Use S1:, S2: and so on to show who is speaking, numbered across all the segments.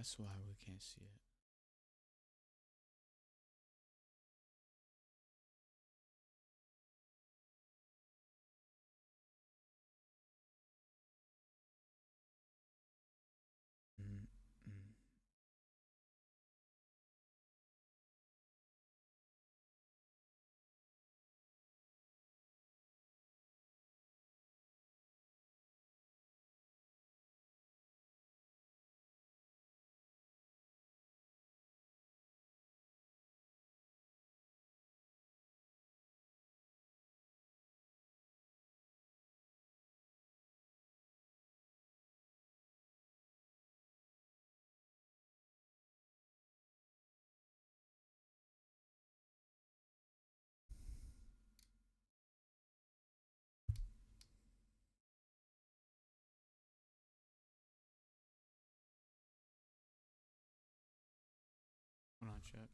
S1: That's why we can't see it. Mm, mm. Hold on, chat.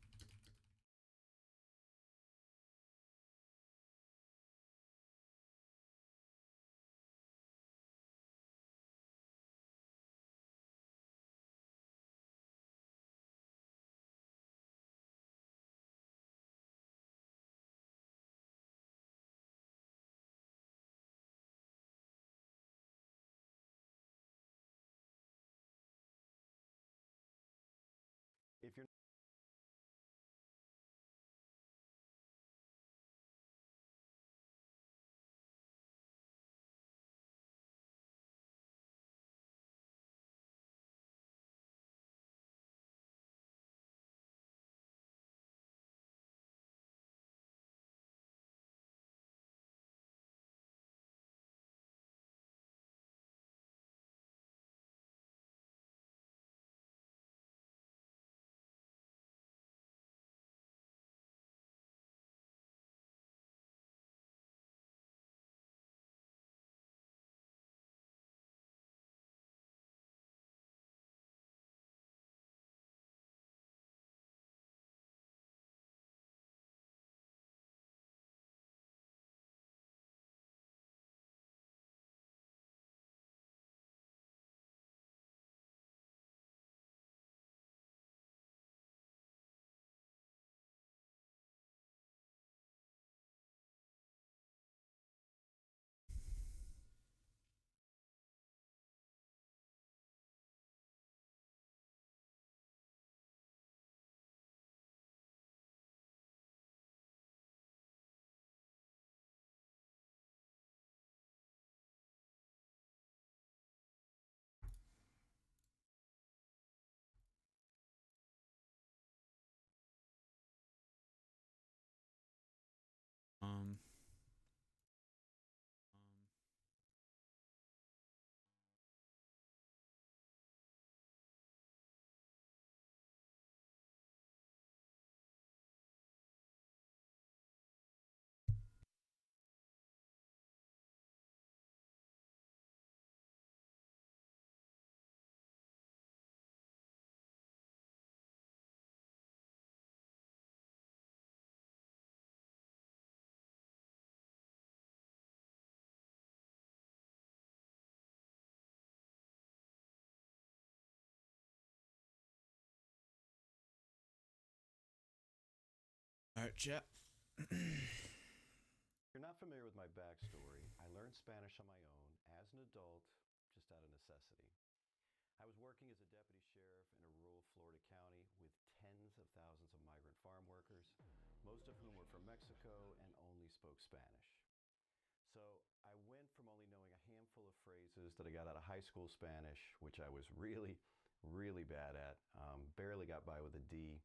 S2: If you're
S1: Um, all right, chat.
S2: you're not familiar with my backstory, I learned Spanish on my own as an adult, just out of necessity. I was working as a deputy sheriff in a rural Florida county with tens of thousands of migrant farm workers, most of whom were from Mexico and only spoke Spanish. So I went from only knowing a handful of phrases that I got out of high school Spanish, which I was really bad at, barely got by with a D,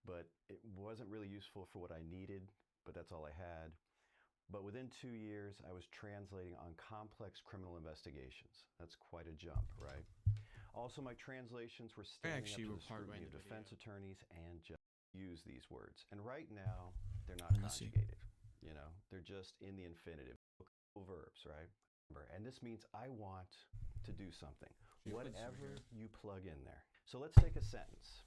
S2: but it wasn't really useful for what I needed, but that's all I had. But within 2 years, I was translating on complex criminal investigations. That's quite a jump, right? Also, my translations were
S1: I
S2: standing up
S1: actually
S2: to
S1: were
S2: the
S1: part way
S2: scrutiny
S1: in
S2: of
S1: the video.
S2: defense attorneys and judges who use these words. And right now, they're not
S1: Let's see.
S2: conjugated. They're just in the infinitive, verbs, right? And this means I want to do something, whatever you plug in there. So let's take a sentence.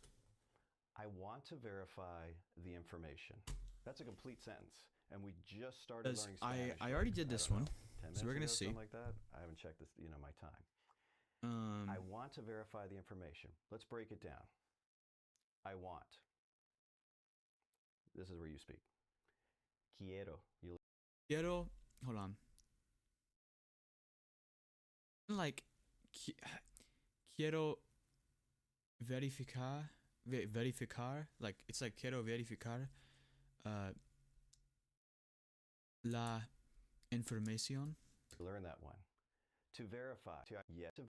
S2: I want to verify the information. That's a complete sentence. And we just started
S1: Because
S2: learning
S1: I
S2: Spanish.
S1: I already did
S2: I
S1: this
S2: don't
S1: one,
S2: know, 10
S1: so we're
S2: minutes
S1: gonna
S2: ago,
S1: see.
S2: something like that. I haven't checked this, my time. I want to verify the information. Let's break it down. I want. This is where you speak. Quiero.
S1: quiero. Hold on. Like, quiero verificar. Verificar. Like, it's like quiero verificar. La información.
S2: Learn that one. To verify. To yes. To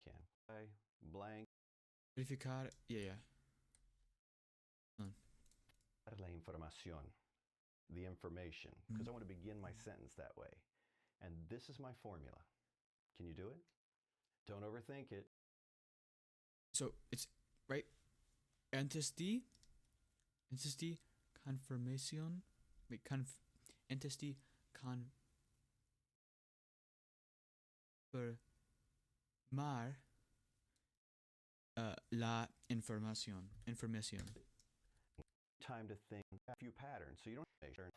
S2: can. I blank.
S1: Verificar. Yeah.
S2: La información. The information. Because I want to begin my sentence that way. And this is my formula. Can you do it? Don't overthink it.
S1: So it's right. Antes de confirmación. Wait, antes de confirmar la información.
S2: Time to think a few patterns so you don't make sure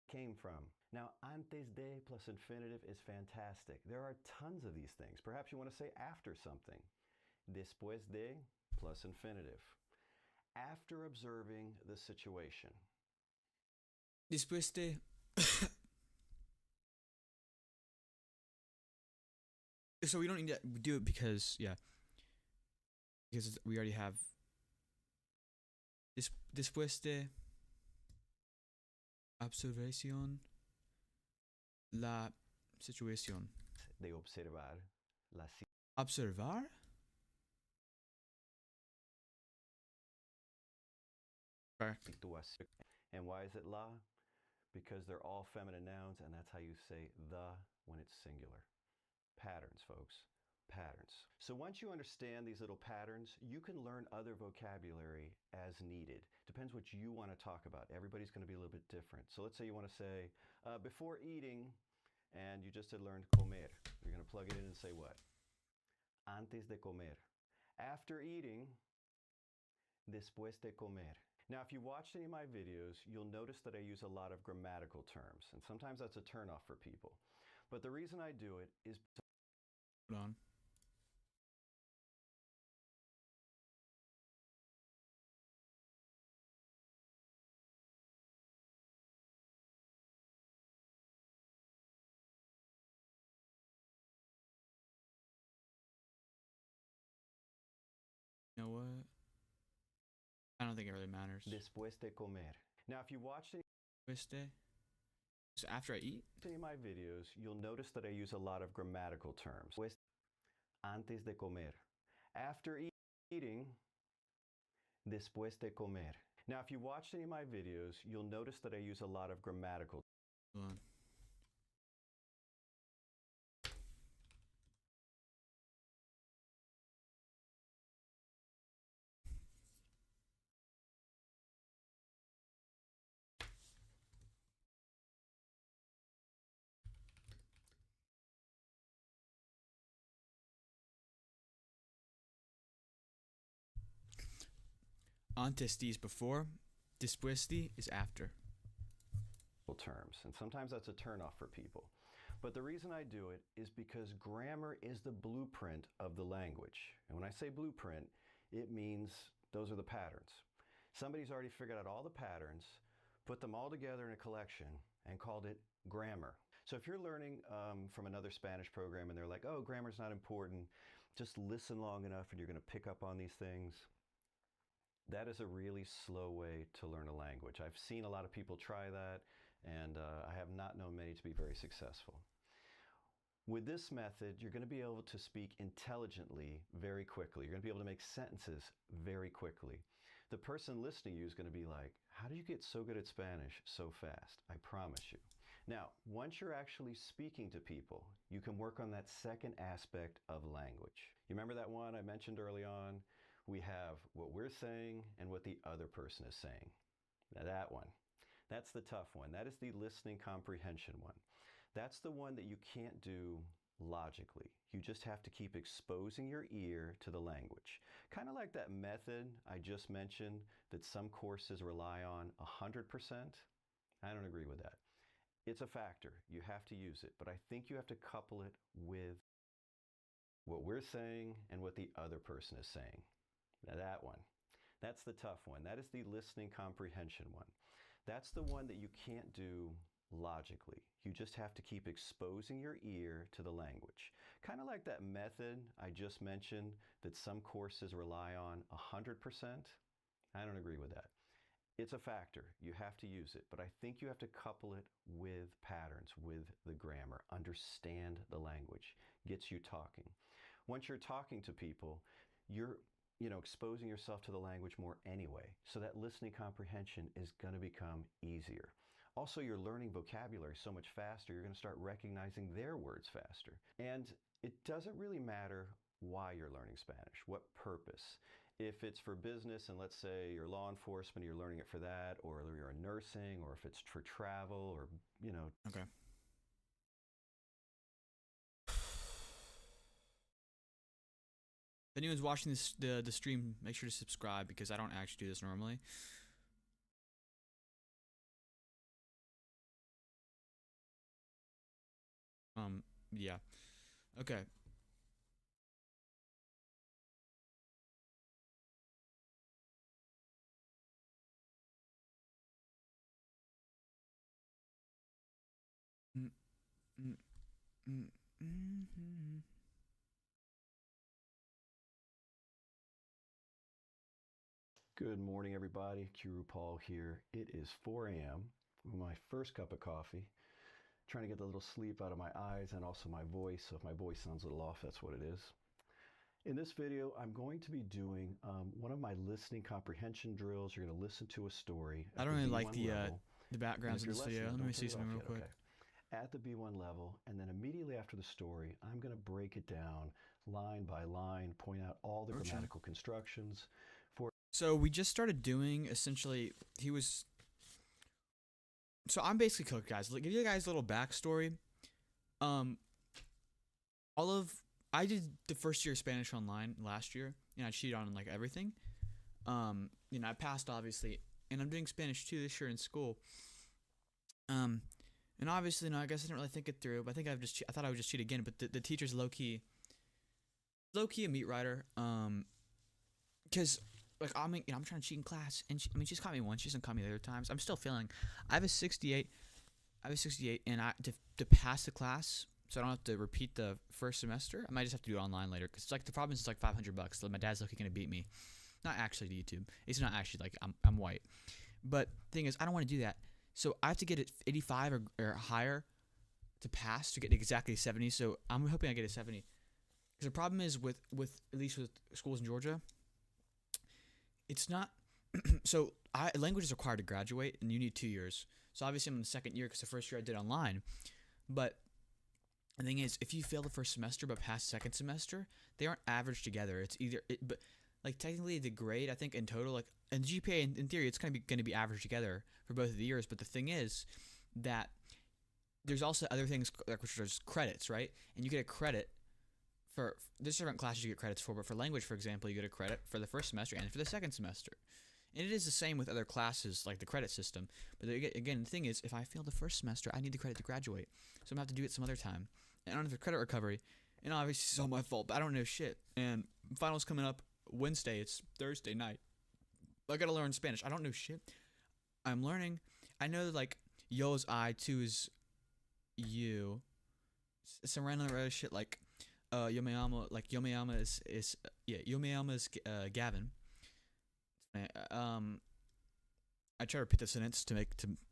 S2: came from. Now, antes de plus infinitive is fantastic. There are tons of these things. Perhaps you want to say after something. Después de plus infinitive. After observing the situation.
S1: Después de so we don't need to do it because we already have después de observación la situación.
S2: De observar la
S1: Observar?
S2: situación. And why is it la? Because they're all feminine nouns, and that's how you say the when it's singular. Patterns, folks. Patterns. So once you understand these little patterns, you can learn other vocabulary as needed. Depends what you want to talk about. Everybody's going to be a little bit different. So let's say you want to say, before eating, and you just had learned comer. You're going to plug it in and say what? Antes de comer. After eating, después de comer. Now, if you watched any of my videos, you'll notice that I use a lot of grammatical terms, and sometimes that's a turnoff for people. But the reason I do it is...
S1: Hold on. You know what? I don't think it really matters.
S2: Después de comer. Now, if you watched any...
S1: Después de? So after I eat?
S2: Any of my videos, you'll notice that I use a lot of grammatical terms. Antes de comer. After eating, después de comer. Now, if you watched any of my videos, you'll notice that I use a lot of grammatical.
S1: Hold on. Antes de is before, después de is after.
S2: Terms, and sometimes that's a turnoff for people. But the reason I do it is because grammar is the blueprint of the language. And when I say blueprint, it means those are the patterns. Somebody's already figured out all the patterns, put them all together in a collection, and called it grammar. So if you're learning from another Spanish program and they're like, oh, grammar's not important, just listen long enough and you're going to pick up on these things. That is a really slow way to learn a language. I've seen a lot of people try that, and I have not known many to be very successful. With this method, you're going to be able to speak intelligently very quickly. You're going to be able to make sentences very quickly. The person listening to you is going to be like, how do you get so good at Spanish so fast? I promise you. Now, once you're actually speaking to people, you can work on that second aspect of language. You remember that one I mentioned early on? We have what we're saying and what the other person is saying. Now that one, that's the tough one. That is the listening comprehension one. That's the one that you can't do logically. You just have to keep exposing your ear to the language. Kind of like that method I just mentioned that some courses rely on 100%. I don't agree with that. It's a factor. You have to use it, but I think you have to couple it with what we're saying and what the other person is saying. Now that one, that's the tough one. That is the listening comprehension one. That's the one that you can't do logically. You just have to keep exposing your ear to the language. Kind of like that method I just mentioned that some courses rely on 100%. I don't agree with that. It's a factor. You have to use it, but I think you have to couple it with patterns, with the grammar. Understand the language. Gets you talking. Once you're talking to people, you're exposing yourself to the language more anyway. So that listening comprehension is going to become easier. Also, you're learning vocabulary so much faster, you're going to start recognizing their words faster. And it doesn't really matter why you're learning Spanish, what purpose. If it's for business and let's say you're law enforcement, you're learning it for that, or you're in nursing, or if it's for travel, or,
S1: Okay. If anyone's watching the stream, make sure to subscribe because I don't actually do this normally. Yeah. Okay. Mm, mm, mm, mm.
S2: Good morning, everybody. Kuru Paul here. It is 4 a.m. with my first cup of coffee. Trying to get the little sleep out of my eyes and also my voice. So if my voice sounds a little off, that's what it is. In this video, I'm going to be doing one of my listening comprehension drills. You're going to listen to a story.
S1: I don't really like the backgrounds in this video. Let me see something real quick.
S2: Okay. At the B1 level, and then immediately after the story, I'm going to break it down line by line, point out all the grammatical constructions.
S1: So we just started doing, essentially, so I'm basically cooked, guys. Give you guys a little backstory. I did the first year of Spanish online last year, and I cheated on like everything. I passed obviously, and I'm doing Spanish 2 this year in school. And obviously, I guess I didn't really think it through, but I thought I would just cheat again. But the teacher's low key a meat writer. Because like I'm trying to cheat in class, and she's caught me once. She hasn't caught me the other times. I'm still failing. I have a 68, and to pass the class, so I don't have to repeat the first semester. I might just have to do it online later, because the problem is it's like $500. So my dad's looking gonna beat me. Not actually to YouTube. It's not actually like I'm white. But the thing is, I don't want to do that. So I have to get it 85 or higher to pass to get exactly 70. So I'm hoping I get a 70. Because the problem is with at least with schools in Georgia, it's not. So language is required to graduate, and you need 2 years. So obviously I'm in the second year because the first year I did online. But the thing is, if you fail the first semester but pass the second semester, they aren't averaged together. It's either but like technically the grade, I think in total, like in GPA in theory, it's going to be averaged together for both of the years. But the thing is that there's also other things like which are just credits, right? And you get a credit for there's different classes you get credits for, but for language, for example, you get a credit for the first semester and for the second semester. And it is the same with other classes, like the credit system. But again, the thing is, if I fail the first semester, I need the credit to graduate. So I'm going to have to do it some other time. And I don't have the credit recovery. And obviously it's all my fault, but I don't know shit. And finals coming up Wednesday. It's Thursday night. I got to learn Spanish. I don't know shit. I'm learning. I know that, like, yo is I, two is you. Some random shit like, yo me amo, like, yo me amo is yo me amo is Gavin. I try to repeat the sentence to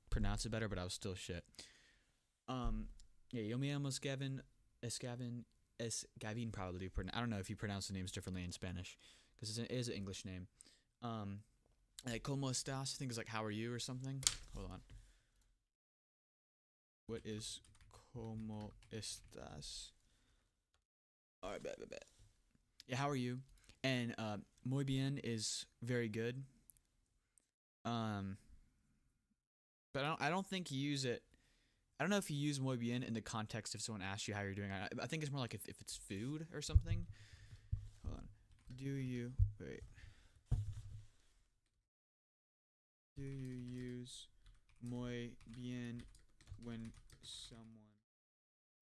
S1: pronounce it better, but I was still shit. Yo me amo es Gavin, Gavin probably. I don't know if you pronounce the names differently in Spanish, because it is an English name. Like, ¿cómo estás? I think it's like, how are you or something. Hold on. What is ¿cómo estás? Alright, bet. Yeah, how are you? And muy bien is very good. But I don't think you use it. I don't know if you use muy bien in the context if someone asks you how you're doing. I think it's more like if it's food or something. Hold on. Do you use muy bien when someone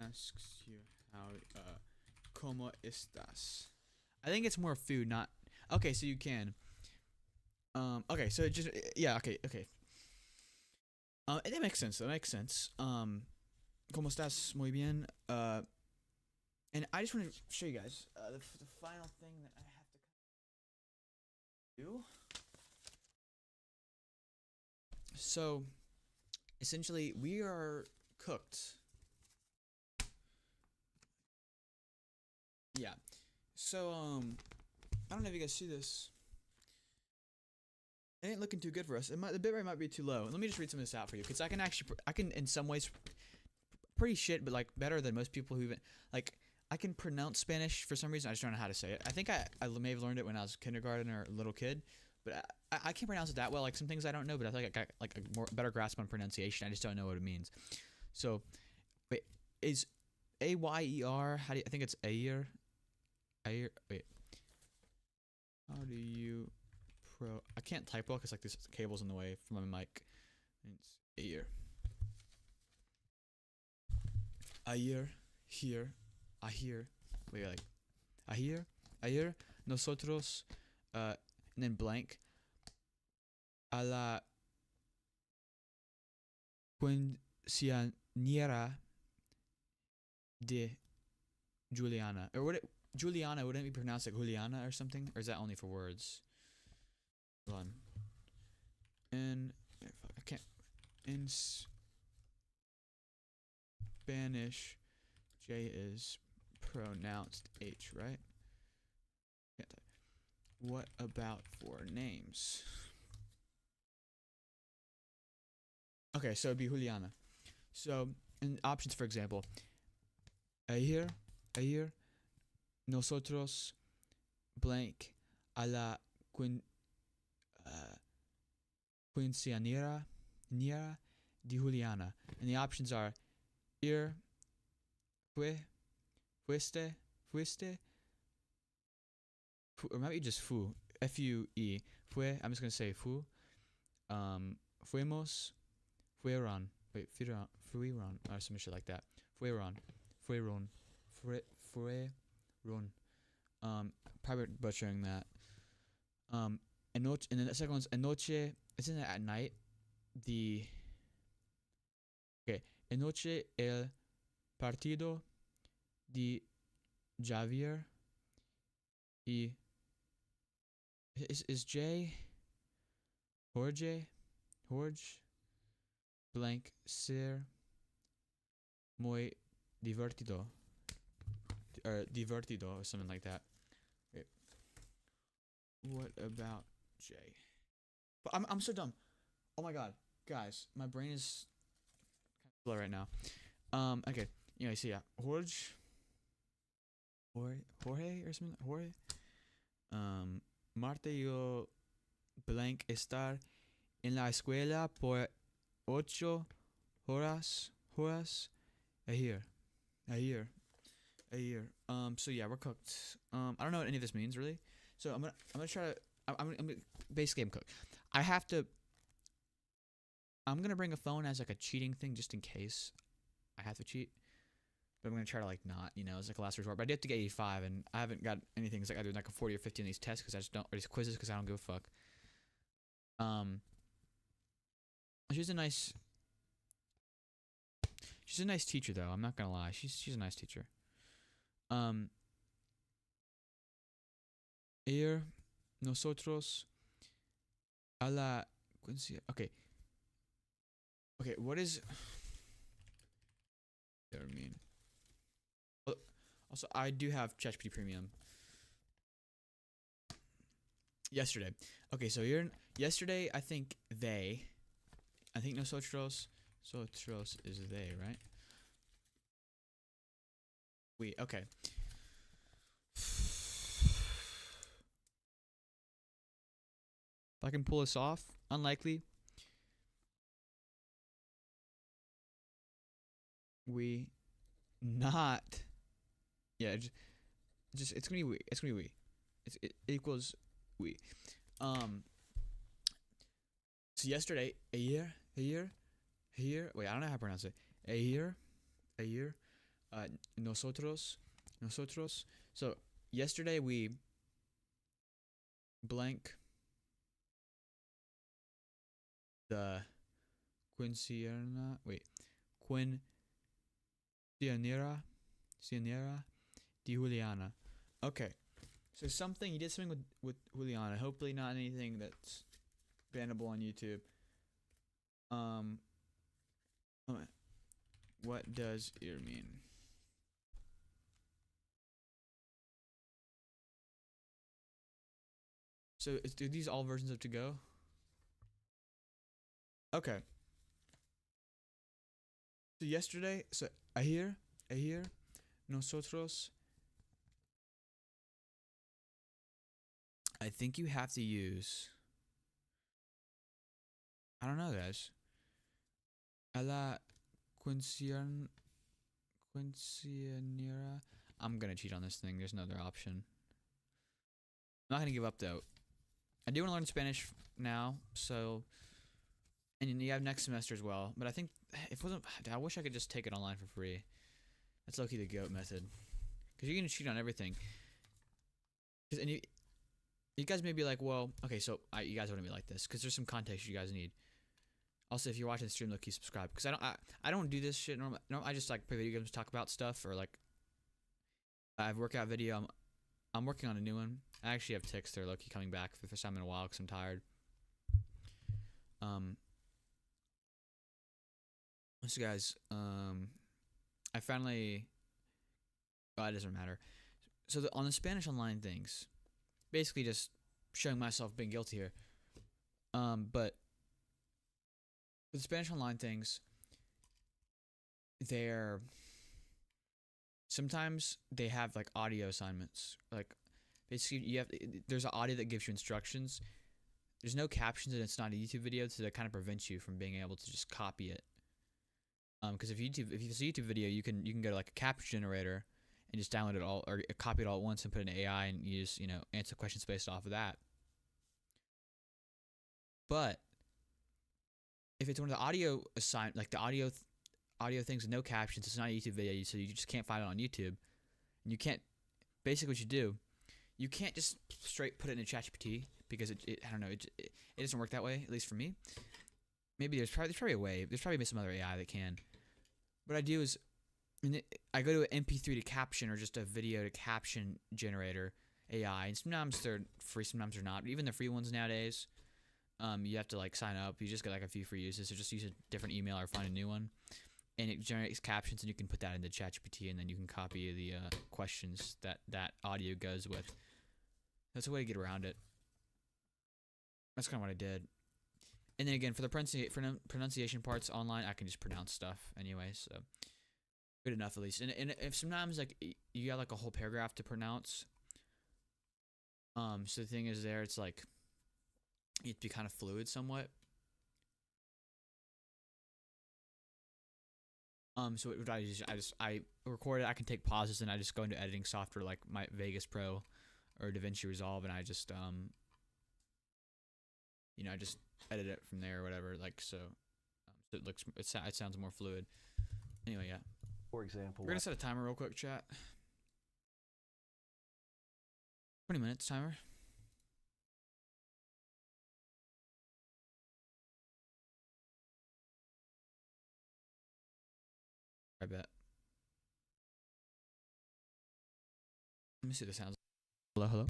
S1: asks you how ¿Cómo estás? I think it's more food, not. Okay, so you can. Okay, so just yeah. Okay, okay. That makes sense. That makes sense. ¿Cómo estás? Muy bien. And I just want to show you guys the final thing that I have to do. So, essentially, we are cooked. Yeah. So, I don't know if you guys see this. It ain't looking too good for us. The bit rate might be too low. Let me just read some of this out for you, because I can in some ways, pretty shit, but like better than most people who even like. I can pronounce Spanish for some reason. I just don't know how to say it. I think I may have learned it when I was kindergarten or a little kid, but I can't pronounce it that well. Like some things I don't know, but I feel like I got like a better grasp on pronunciation. I just don't know what it means. So, wait, is Ayer? How do you, I think it's Ayer? Ayer. Wait. How do you I can't type well because like this cable's in the way from my mic. It's Ayer. Ayer. Here. Ayer. Wait, like Ayer. Nosotros. And then blank. A la quinceañera de Juliana. Or would it Juliana, wouldn't it be pronounced like Juliana or something? Or is that only for words? Hold on. And I can't. In Spanish, J is pronounced H, right? Can't type. What about for names? Okay, so it'd be Juliana. So, in options, for example, ayer, nosotros, blank, a la quinceañera de Juliana. And the options are ir, fuiste, or maybe just fu, F-U-E, fue, I'm just going to say fu, fuimos, fueron, wait, fueron, or some shit like that, fueron, probably butchering that, and then the second one's anoche, isn't it at night, anoche el partido de Javier y is J Jorge blank ser muy divertido or something like that. Wait. What about J? But I'm so dumb. Oh my god, guys, my brain is kind of slow right now. Okay, you know, you see, yeah, Jorge or something. Jorge. Marte yo blank estar en la escuela por 8 horas a year. So yeah, we're cooked. I don't know what any of this means really. So I'm gonna try to. Basically I'm cooked. I'm gonna bring a phone as like a cheating thing just in case I have to cheat. But I'm gonna try to like not, you know, it's like a last resort. But I did have to get 85, and I haven't got anything. It's like I do like a 40 or 50 on these tests because I just don't, or these quizzes because I don't give a fuck. She's a nice teacher though. I'm not gonna lie. She's a nice teacher. Nosotros a la okay. What is I mean? Also, I do have ChatGPT Premium. Yesterday. Okay, so yesterday. I think nosotros is they, right? We okay. If I can pull this off, unlikely. We not. Yeah, just it's gonna be we. It's gonna be we. It equals we. So yesterday, a year. Wait, I don't know how to pronounce it. A year. Nosotros nosotros. So yesterday we blank the quinceañera. Wait, quinceañera, quinceañera de Juliana. Okay, so something he did something with Juliana. Hopefully not anything that's bannable on YouTube. What does ear mean? So are these all versions of to go? Okay. So yesterday, so ayer, nosotros. I think you have to use. I don't know, guys. A la quinceañera. I'm gonna cheat on this thing. There's no other option. I'm not gonna give up though. I do want to learn Spanish now, so, and you have next semester as well. But I think if it wasn't, I wish I could just take it online for free. That's low-key the GOAT method, because you can cheat on everything. And you guys may be like, well, okay, so you guys wouldn't be like this, because there's some context you guys need. Also, if you're watching the stream, look, subscribe, because I don't do this shit normally. No, I just like play video games, talk about stuff, or like I have workout video. I'm working on a new one. I actually have ticks. They're low-key coming back for the first time in a while because I'm tired. So guys, I finally. Well, it doesn't matter. So on the Spanish online things, basically just showing myself being guilty here. But the Spanish online things, sometimes they have like audio assignments. Like basically there's an audio that gives you instructions. There's no captions and it's not a YouTube video, so that kind of prevents you from being able to just copy it. Because if it's a YouTube video, you can go to like a caption generator and just download it all or copy it all at once and put it in AI and you just answer questions based off of that. But if it's one of the audio like the audio things with no captions, it's not a YouTube video, so you just can't find it on YouTube. And you can't. Basically, what you do, you can't just straight put it in ChatGPT because I don't know, it doesn't work that way. At least for me. Maybe there's probably a way. There's probably some other AI that can. What I do is, I go to an MP3 to caption or just a video to caption generator AI, and sometimes they're free, sometimes they're not. But even the free ones nowadays, you have to like sign up. You just get like a few free uses, so just use a different email or find a new one, and it generates captions, and you can put that into ChatGPT, and then you can copy the questions that audio goes with. That's a way to get around it. That's kind of what I did. And then again, for the pronunciation parts online, I can just pronounce stuff anyway, so good enough at least. And if sometimes like you got like a whole paragraph to pronounce, so the thing is it's like you have to be kind of fluid somewhat. So what I use, I record it. I can take pauses and I just go into editing software like my Vegas Pro or DaVinci Resolve, and I just I just edit it from there or whatever. Like so it sounds more fluid. Anyway, yeah.
S2: For example,
S1: we're gonna set a timer real quick, chat. 20 minutes timer. I bet. Let me see the sounds. Hello.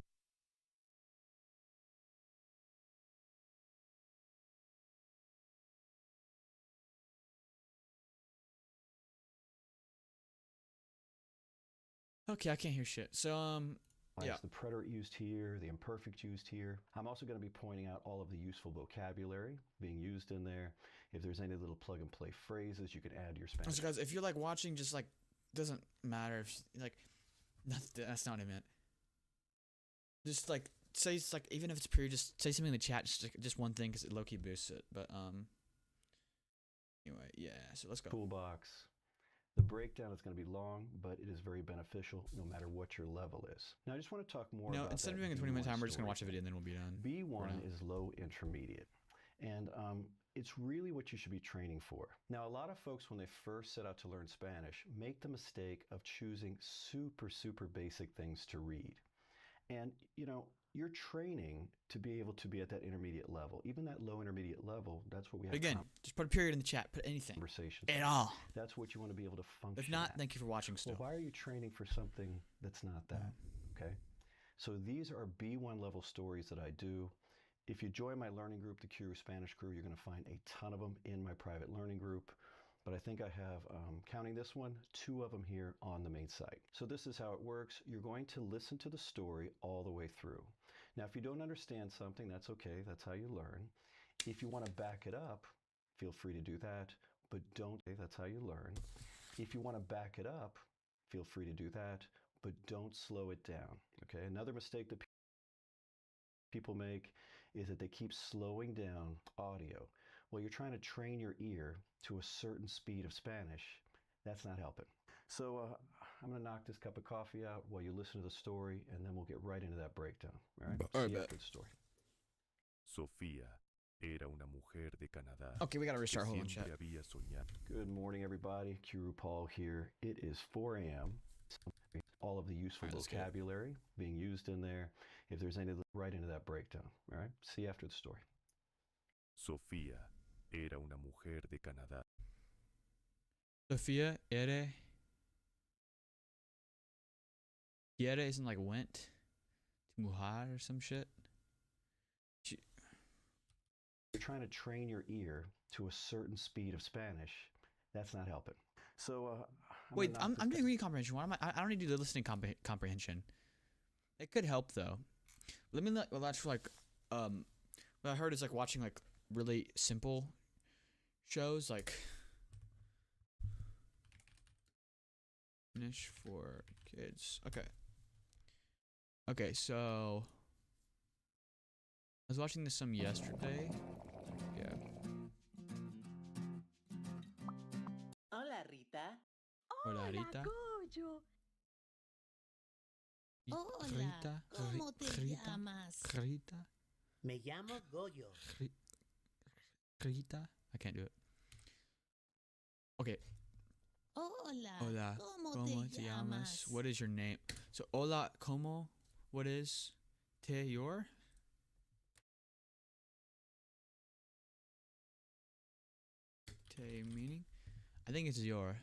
S1: Okay, I can't hear shit. So yeah.
S2: The preterite used here, the imperfect used here. I'm also going to be pointing out all of the useful vocabulary being used in there. If there's any little plug and play phrases, you can add your Spanish.
S1: So guys, if you're like watching, just like doesn't matter if like that's not what I meant. Just like say it's like even if it's pure, just say something in the chat, just one thing because it low key boosts it. But anyway, yeah. So let's go.
S2: Toolbox. The breakdown is going to be long, but it is very beneficial no matter what your level is. Now, I just want to talk more about
S1: instead of doing a 20-minute time, we're just going to watch a video and then we'll be done.
S2: B1 is low intermediate. And it's really what you should be training for. Now, a lot of folks, when they first set out to learn Spanish, make the mistake of choosing super basic things to read. And, you're training to be able to be at that intermediate level. Even that low intermediate level, that's what we have.
S1: Again, just put a period in the chat. Put anything.
S2: Conversations.
S1: At all.
S2: That's what you want to be able to function
S1: If not,
S2: at.
S1: thank you for watching still.
S2: Well, why are you training for something that's not that? Okay. So these are B1 level stories that I do. If you join my learning group, the Curious Spanish Crew, you're going to find a ton of them in my private learning group. But I think I have, counting this one, 2 of them here on the main site. So this is how it works. You're going to listen to the story all the way through. Now, if you don't understand something, that's okay. That's how you learn. If you want to back it up, feel free to do that. But don't, that's how you learn. If you want to back it up, feel free to do that. But don't slow it down. Okay. Another mistake that people make is that they keep slowing down audio. Well, you're trying to train your ear to a certain speed of Spanish. That's not helping. So I'm going to knock this cup of coffee out while you listen to the story, and then we'll get right into that breakdown. All right? See you after the story.
S3: Sofía era una mujer de Canadá.
S1: Okay, we gotta
S3: que
S1: restart. Hold on,
S3: siempre
S1: chat.
S3: había soñado.
S2: Good morning, everybody. Kuru Paul here. It is 4 a.m. All of the useful vocabulary being used in there. If there's any, right into that breakdown. All right? See you after the story.
S3: Sofía era una mujer de Canadá.
S1: Sofia ere. Quiere isn't like went to mujer or some shit.
S2: You're trying to train your ear to a certain speed of Spanish. That's not helping. So
S1: wait, I'm doing reading comprehension. Why am I don't need to do the listening comprehension. It could help though. Let me well, that's like what I heard is like watching like really simple shows like Finish for kids. Okay, so I was watching this some yesterday. Yeah.
S4: Hola, Rita.
S1: Hola, Rita.
S5: Goyo. Hola,
S1: Rita.
S5: ¿cómo te
S1: Rita.
S5: llamas?
S1: Rita.
S4: Me llamo Goyo.
S1: Rita. I can't do it. Okay.
S5: Hola,
S1: Hola.
S5: ¿cómo te llamas?
S1: What is your name? So, hola, como? What is te your? Te meaning? I think it's your.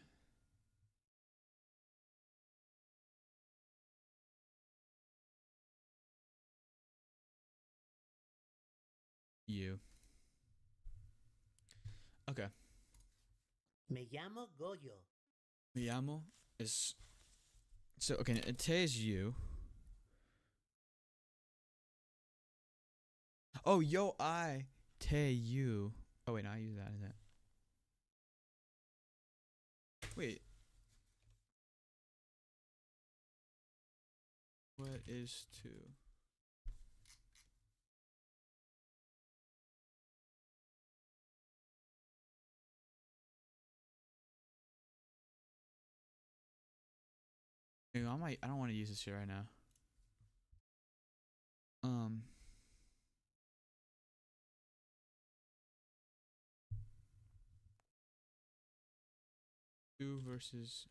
S1: You. Okay.
S4: Me llamo Goyo.
S1: Me llamo is so okay. Te is you. Oh, yo, I te you. Oh wait, no, I use that. Is that? Wait. What is to? I don't want to use this here right now. Two versus.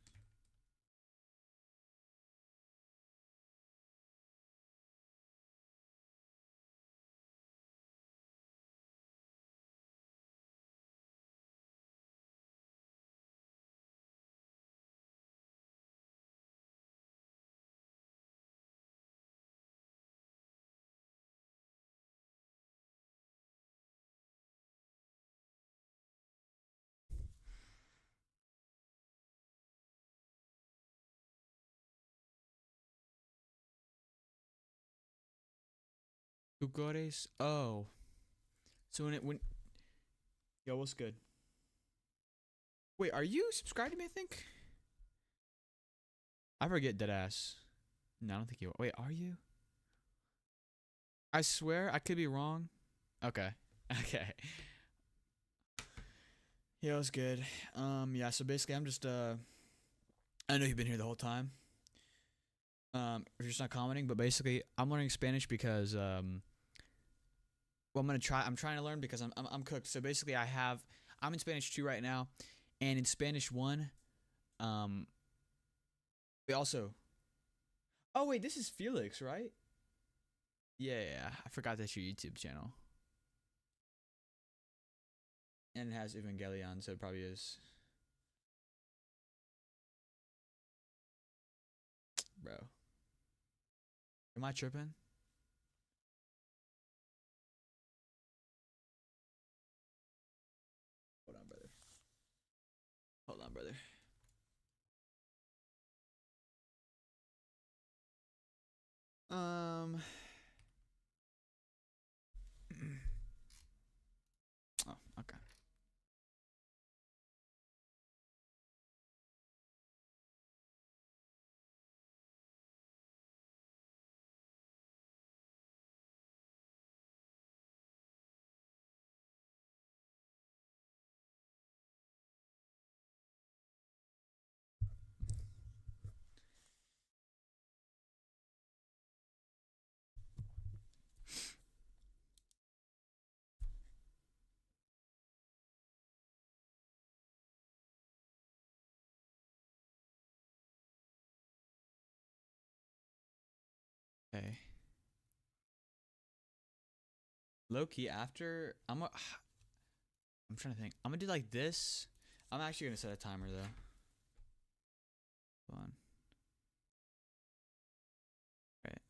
S1: Tugores. Oh. So when yo, what's good? Wait, are you subscribed to me? I think. I forget deadass. No, I don't think you are. Wait, are you? I swear I could be wrong. Okay. Okay. Yeah, it was good. Yeah, so basically I'm just I know you've been here the whole time. If you're just not commenting, but basically I'm learning Spanish because Well, I'm trying to learn because I'm cooked. So basically, I'm in Spanish 2 right now, and in Spanish 1, we also. Oh wait, this is Felix, right? Yeah, I forgot that's your YouTube channel. And it has Evangelion, so it probably is. Bro. Am I tripping? Hold on, brother. Hold on, brother. Oh, okay. Okay. Low key after I'm trying to think. I'm gonna do like this. I'm actually gonna set a timer though. Hold on. Right.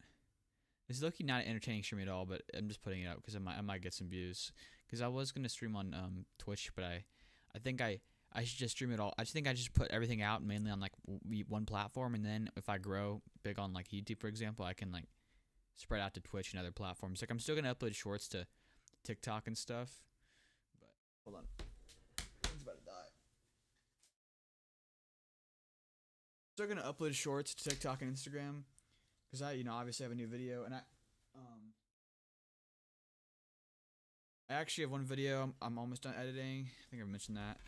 S1: This is low-key not an entertaining stream at all, but I'm just putting it up because I might get some views. Because I was gonna stream on Twitch, but I think I should just stream it all. I just think I just put everything out mainly on like one platform, and then if I grow big on like YouTube, for example, I can like spread out to Twitch and other platforms. Like I'm still gonna upload shorts to TikTok and stuff. But hold on, it's about to die. Still gonna upload shorts to TikTok and Instagram because I obviously have a new video, and I actually have one video I'm almost done editing. I think I've mentioned that.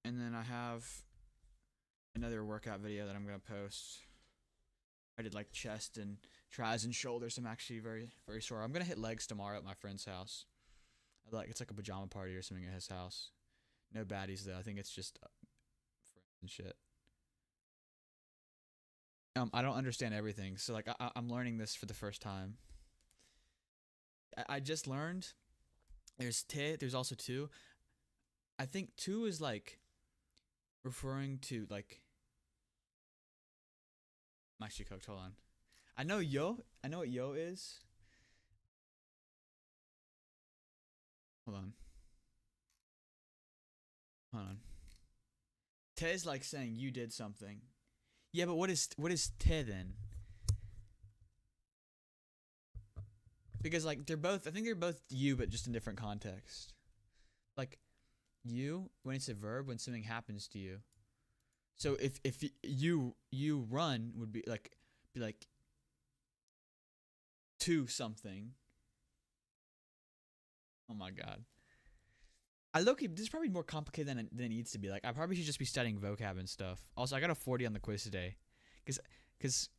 S1: And then I have another workout video that I'm gonna post. I did like chest and tries and shoulders. I'm actually very, very sore. I'm gonna hit legs tomorrow at my friend's house. It's like a pajama party or something at his house. No baddies though. I think it's just friends and shit. I don't understand everything, so like I'm learning this for the first time. I just learned. There's te. There's also two. I think two is like referring to like. I'm actually cooked. Hold on. I know yo. I know what yo is. Hold on. Hold on. Te is like saying you did something. Yeah, but what is te then? Because like they're both. I think they're both you, but just in different context. Like you when it's a verb when something happens to you. So if you run would be like to something. Oh my god. This is probably more complicated than it needs to be. Like I probably should just be studying vocab and stuff. Also, I got a 40 on the quiz today, cause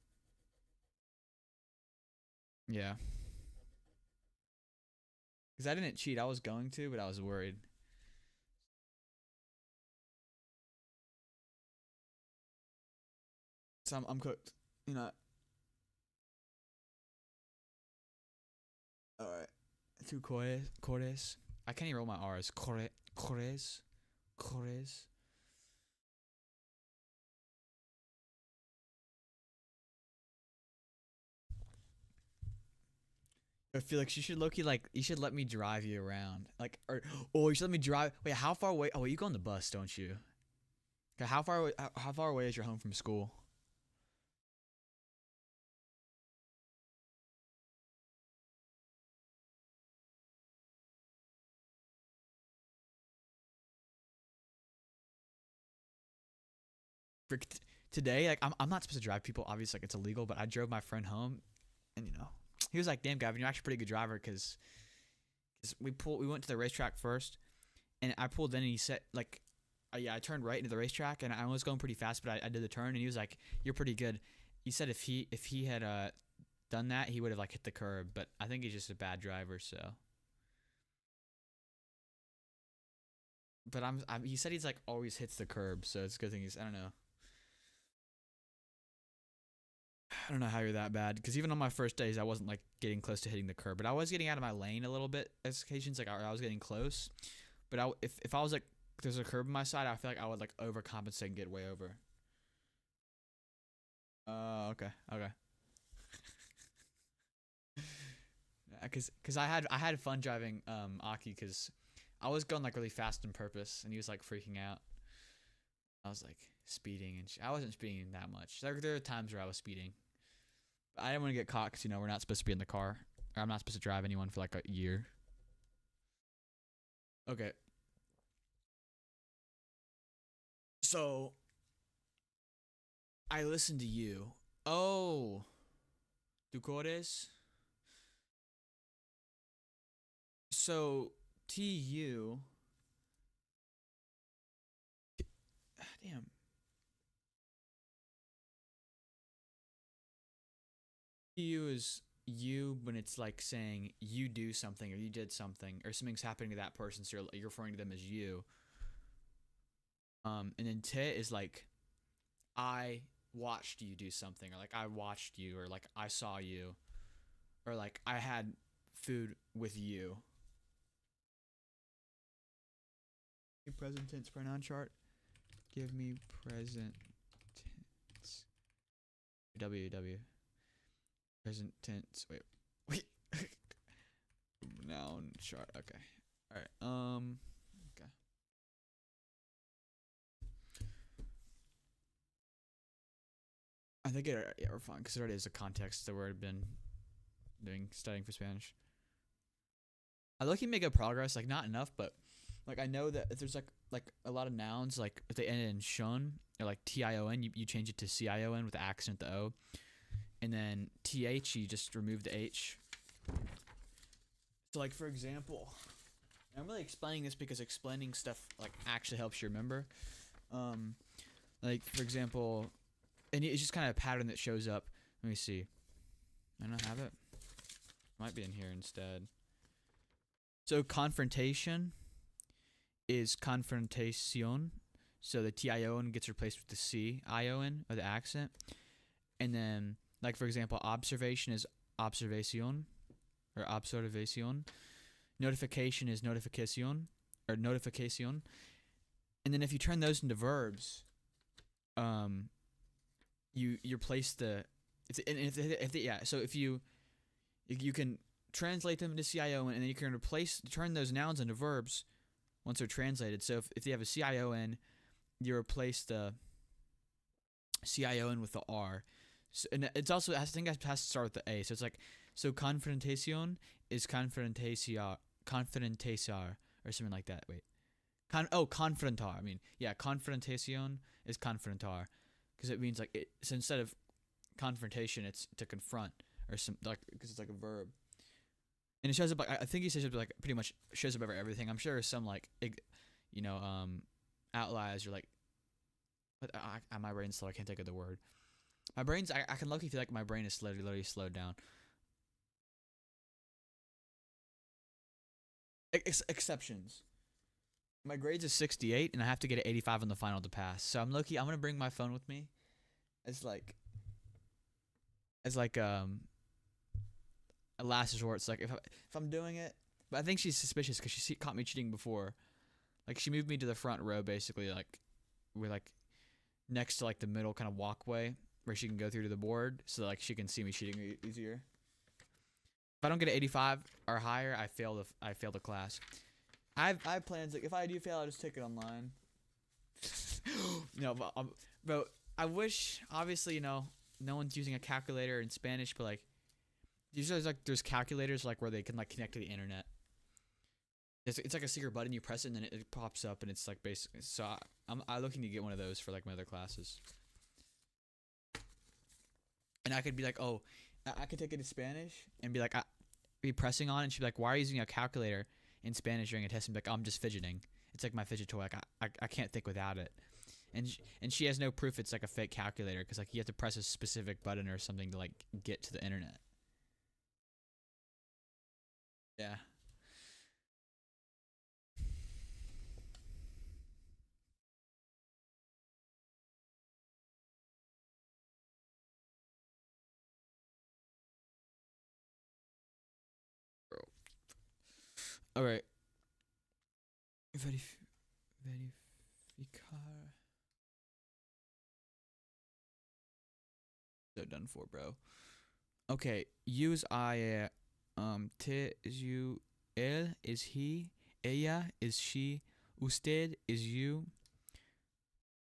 S1: yeah, cause I didn't cheat. I was going to, but I was worried. So I'm cooked. You know. All right. Two cores. I can't even roll my R's. Cores. I feel like you should low-key like you should let me drive you around. Like you should let me drive. Wait, how far away? Oh, wait, you go on the bus, don't you? Okay, how far away is your home from school? For today, like I'm not supposed to drive people. Obviously, like it's illegal. But I drove my friend home, and he was like, "Damn, Gavin, you're actually a pretty good driver." Because we went to the racetrack first, and I pulled in, and he said like, yeah, I turned right into the racetrack, and I was going pretty fast, but I did the turn, and he was like, "You're pretty good." He said if he had done that, he would have like hit the curb. But I think he's just a bad driver. So But he said he's like always hits the curb, so it's a good thing he's. I don't know. I don't know how you're that bad, because even on my first days, I wasn't like getting close to hitting the curb, but I was getting out of my lane a little bit. As occasions, like I was getting close, but if I was like there's a curb on my side, I feel like I would like overcompensate and get way over. Okay. Cause I had fun driving Aki, cause I was going like really fast on purpose, and he was like freaking out. I was like speeding, and I wasn't speeding that much. There are times where I was speeding. But I didn't want to get caught, because we're not supposed to be in the car. Or I'm not supposed to drive anyone for like a year. Okay. So I listened to you. Oh, ¿Tú corres? So TU. Damn. TU is you when it's like saying you do something or you did something or something's happening to that person, so you're referring to them as you. And then te is like I watched you do something, or like I watched you, or like I saw you, or like I had food with you. Present tense pronoun chart. Give me present tense. W. Present tense. Wait. Noun chart. Okay. All right. Okay. I think we're fine, because it already is a context that we've been studying for Spanish. I look, you make good progress, like not enough, but like I know that if there's like a lot of nouns, like if they end in shun or like tion, you change it to cion with the accent, the o, and then th, you just remove the h. So like for example, I'm really explaining this because explaining stuff like actually helps you remember. Like for example. And it's just kind of a pattern that shows up. Let me see. I don't have it. Might be in here instead. So confrontation is confrontación. So the tion gets replaced with the c-ion or the accent. And then, like for example, observation is observación or observación. Notification is notificación or notificación. And then if you turn those into verbs, you replace the so if you can translate them into CION, and then you can turn those nouns into verbs once they're translated. So if you have a CION, you replace the CION with the R. So, and it's also, I think it has to start with the A. So it's like, so confrontación is confrontación or something like that. Wait. Confrontar. I mean, yeah, confrontación is confrontar. Because it means like so instead of confrontation, it's to confront or some like, because it's like a verb, and it shows up. I think he says like pretty much shows up over everything. I'm sure some like outliers are like, but my brain's slow. I can't think of the word. My brain's I can luckily feel like my brain is literally slowed down. Exceptions. My grade's a 68, and I have to get an 85 on the final to pass. So I'm lucky. I'm gonna bring my phone with me, as like a last resort. It's like if I'm doing it, but I think she's suspicious because she caught me cheating before. Like she moved me to the front row, basically. Like we're like next to like the middle kind of walkway where she can go through to the board, so like she can see me cheating easier. If I don't get an 85 or higher, I fail the class. I have plans, like if I do fail, I'll just take it online. No, but I wish, obviously, no one's using a calculator in Spanish, but like usually there's calculators like where they can like connect to the internet. It's like a secret button, you press it and then it pops up, and it's like basically, so I'm looking to get one of those for like my other classes. And I could be like, oh, I could take it in Spanish and be like, be pressing on it, and she'd be like, why are you using a calculator in Spanish during a test? And be like, oh, I'm just fidgeting. It's like my fidget toy. Like I can't think without it. And she has no proof it's like a fake calculator, because like you have to press a specific button or something to like get to the internet. Yeah. All right. Verificar. So done for, bro. Okay. Use I. Te is you. Él is he. Ella is she. Usted is you.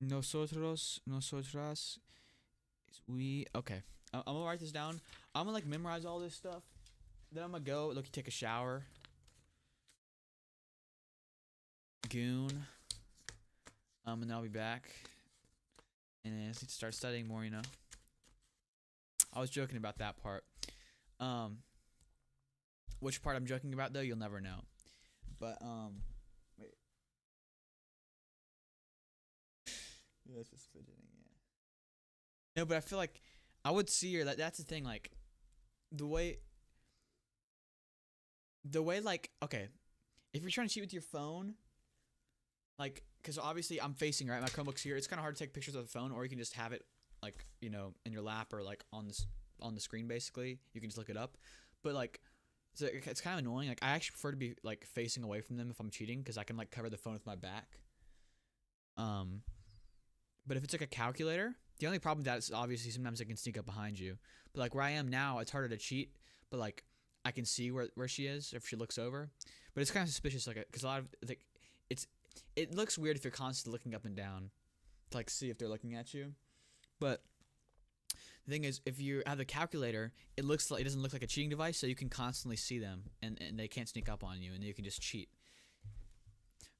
S1: Nosotros, nosotras is we. Okay. I'm gonna write this down. I'm gonna like memorize all this stuff. Then I'm gonna go look, take a shower. Goon. And then I'll be back. And then I just need to start studying more, you know. I was joking about that part. Which part I'm joking about though, you'll never know. But wait. Yeah, it's just fidgeting, yeah. No, but I feel like I would see her. That's the thing. Like the way like, okay, if you're trying to cheat with your phone, like, because obviously I'm facing right, my Chromebook's here. It's kind of hard to take pictures of the phone, or you can just have it like, you know, in your lap or like on the screen. Basically, you can just look it up. But like, it's kind of annoying. Like, I actually prefer to be like facing away from them if I'm cheating, because I can like cover the phone with my back. But if it's like a calculator, the only problem with that is obviously sometimes it can sneak up behind you. But like where I am now, it's harder to cheat. But like I can see where she is if she looks over. But it's kind of suspicious, like, because a lot of like it looks weird if you're constantly looking up and down to like see if they're looking at you. But the thing is, if you have the calculator, it doesn't look like a cheating device, so you can constantly see them, and they can't sneak up on you, and you can just cheat.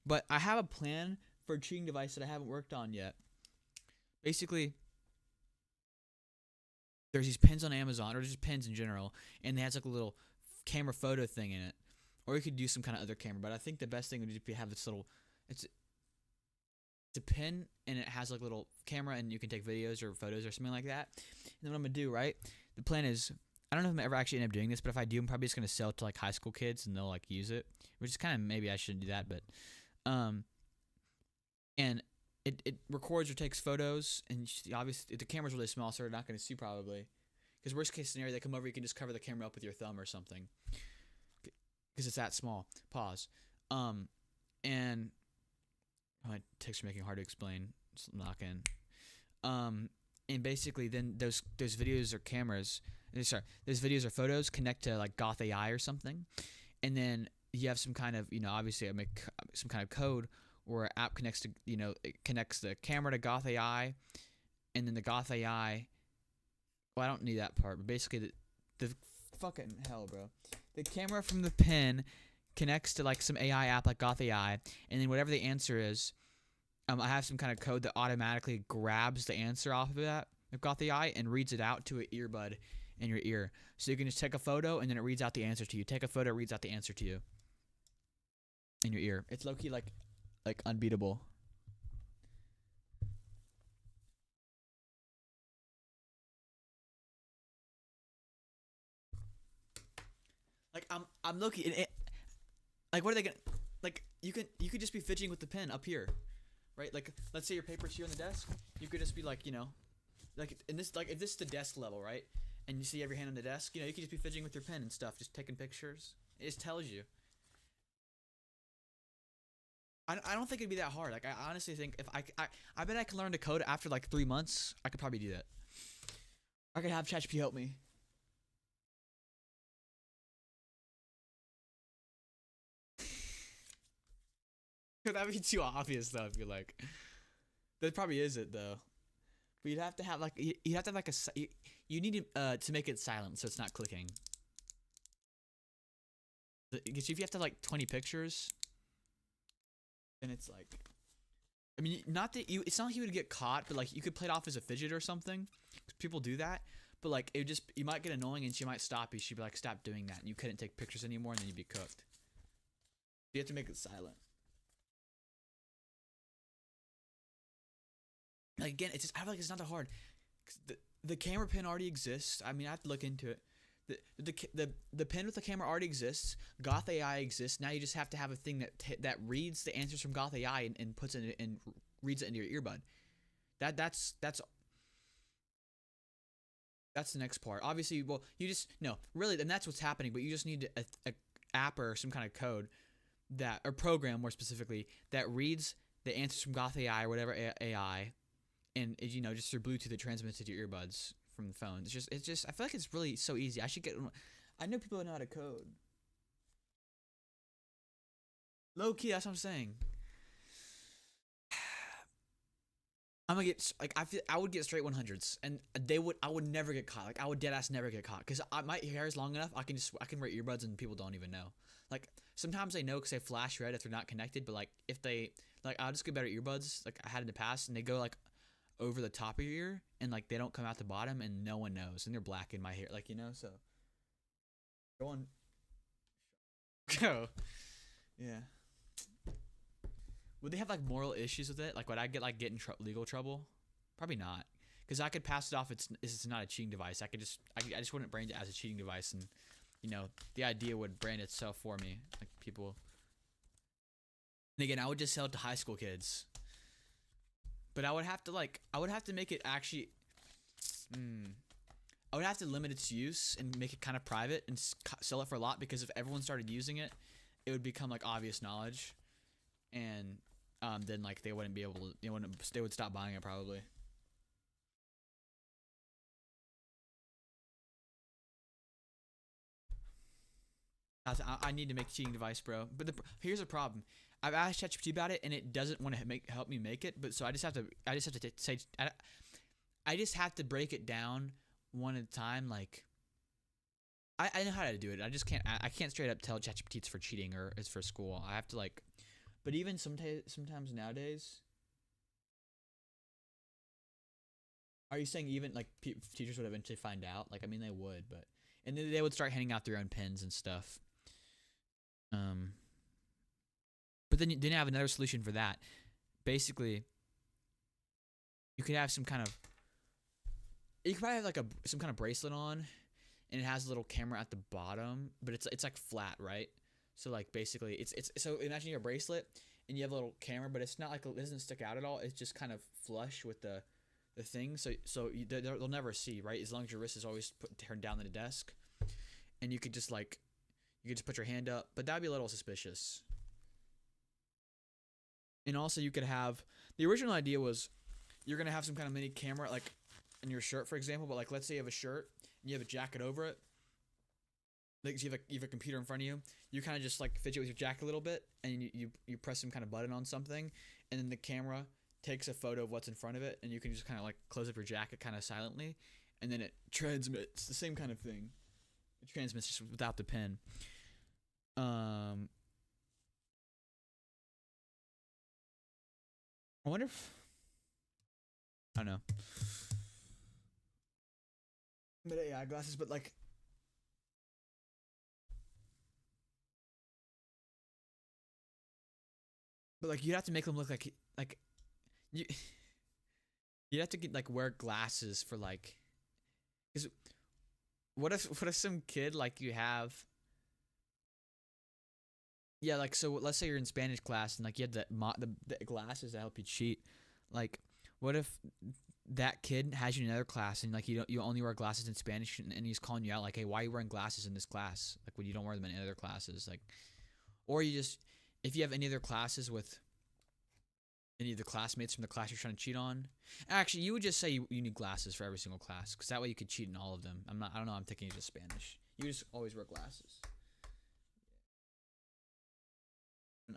S1: But I have a plan for a cheating device that I haven't worked on yet. Basically, there's these pins on Amazon, or just pins in general, and it has like a little camera photo thing in it. Or you could use some kind of other camera, but I think the best thing would be to have this little, it's a pin, and it has like a little camera, and you can take videos or photos or something like that. And then what I'm gonna do, right? The plan is, I don't know if I'm ever actually end up doing this, but if I do, I'm probably just gonna sell it to like high school kids, and they'll like use it, which is kind of, maybe I shouldn't do that, but and it records or takes photos, and obviously the camera's really small, so they're not gonna see probably. Because worst case scenario, they come over, you can just cover the camera up with your thumb or something. Because it's that small. Pause. And my text are making it hard to explain. Just lock in. And basically, then those videos or cameras, those videos or photos connect to like Goth AI or something, and then you have some kind of, you know, obviously I make some kind of code where an app connects to, you know, it connects the camera to Goth AI, and then the Goth AI. Well, I don't need that part, but basically the fucking hell, bro. The camera from the pin connects to like some AI app like Goth AI, and then whatever the answer is, I have some kind of code that automatically grabs the answer off of that of Goth AI and reads it out to an earbud in your ear. So you can just take a photo and then it reads out the answer to you. Take a photo, it reads out the answer to you in your ear. It's low key like unbeatable. Like I'm looking. Like, what are they gonna? Like, you could just be fidgeting with the pen up here, right? Like, let's say your paper's here on the desk. You could just be like, you know, like in this, like if this is the desk level, right? And you see every hand on the desk, you know, you could just be fidgeting with your pen and stuff, just taking pictures. It just tells you. I don't think it'd be that hard. Like, I honestly think if I bet I can learn to code after like 3 months. I could probably do that. I could have ChatGPT help me. That'd be too obvious though. I feel like that probably is it though. But you'd have to have like you have to have like you need to make it silent so it's not clicking. Because if you have to have like 20 pictures, then it's like, I mean, not that you. It's not like you would get caught, but like you could play it off as a fidget or something. 'Cause people do that. But like it just, you might get annoying and she might stop you. She'd be like, stop doing that, and you couldn't take pictures anymore, and then you'd be cooked. You have to make it silent. Like, again, it's just, I feel like it's not that hard. 'Cause the camera pin already exists. I mean, I have to look into it. The pin with the camera already exists. Goth AI exists. Now you just have to have a thing that reads the answers from Goth AI and puts it in, and reads it into your earbud. That's the next part. Obviously, well, you just no really, and that's what's happening. But you just need a app or some kind of code that, or program more specifically, that reads the answers from Goth AI or whatever AI, and it, just through Bluetooth it transmits it to your earbuds from the phone. It's just I feel like it's really so easy. I know people know how to code. Low key, that's what I'm saying. I'm gonna get I would get straight 100s, and I would never get caught. Like I would dead ass never get caught because my hair is long enough. I can wear earbuds and people don't even know. Like sometimes they know because they flash red if they're not connected. But like if they I'll just get better earbuds like I had in the past, and they go like over the top of your ear, and like they don't come out the bottom, and no one knows, and they're black in my hair, so. Go on. Go. Yeah. Would they have like moral issues with it? Like, would I get legal trouble? Probably not, because I could pass it off. It's not a cheating device. I just wouldn't brand it as a cheating device, and the idea would brand itself for me. Like people. And again, I would just sell it to high school kids. But I would have to make it actually. I would have to limit its use and make it kind of private and sell it for a lot, because if everyone started using it, it would become like obvious knowledge, and then like they wouldn't be able to, they would stop buying it probably. I need to make a cheating device, bro. But here's a problem. I've asked ChatGPT about it, and it doesn't want to help me make it. But so I just have to say I just have to break it down one at a time. Like I know how to do it. I can't straight up tell ChatGPT it's for cheating or it's for school. I have to like, but even sometimes nowadays, are you saying even like teachers would eventually find out? Like I mean they would, but and then they would start handing out their own pens and stuff. But then you have another solution for that. Basically, you could have some kind of. You could probably have some kind of bracelet on, and it has a little camera at the bottom, but it's like flat, right? So like basically, it's so imagine your bracelet, and you have a little camera, but it's not like it doesn't stick out at all. It's just kind of flush with the thing, so they'll never see, right? As long as your wrist is always turned down to the desk, and you could just put your hand up, but that'd be a little suspicious. And also, you could have the original idea was you're gonna have some kind of mini camera like in your shirt, for example. But like, let's say you have a shirt and you have a jacket over it. Like you have a computer in front of you. You kind of just like fidget with your jacket a little bit, and you press some kind of button on something, and then the camera takes a photo of what's in front of it, and you can just kind of like close up your jacket kind of silently, and then it transmits the same kind of thing. It transmits just without the pen. I wonder if I don't know. But AI glasses, but like you'd have to make them look like you'd have to get wear glasses for because what if some kid you have. Yeah, so let's say you're in Spanish class and you had the glasses that help you cheat. Like, what if that kid has you in another class and you only wear glasses in Spanish, and he's calling you out hey, why are you wearing glasses in this class? When you don't wear them in other classes, or you just if you have any other classes with any of the classmates from the class you're trying to cheat on. Actually, you would just say you need glasses for every single class, because that way you could cheat in all of them. I don't know. I'm thinking just Spanish. You just always wear glasses.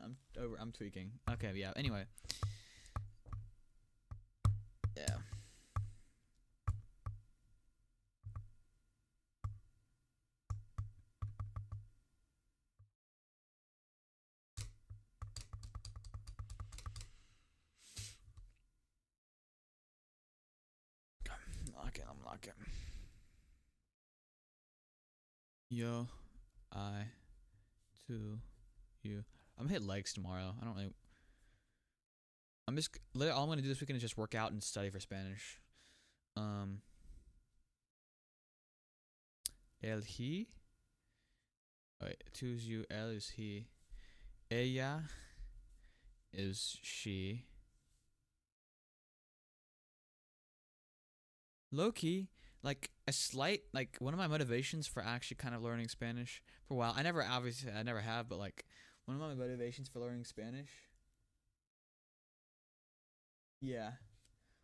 S1: I'm tweaking. Okay, yeah. Anyway. Yeah. I'm locking. Yo, to you. I'm gonna hit legs tomorrow. I don't really. All I'm gonna do this weekend is just work out and study for Spanish. El he. Wait, choose you. El is he. Ella is she. Low key, a slight, one of my motivations for actually kind of learning Spanish for a while. I never have, but One of my motivations for learning Spanish. Yeah.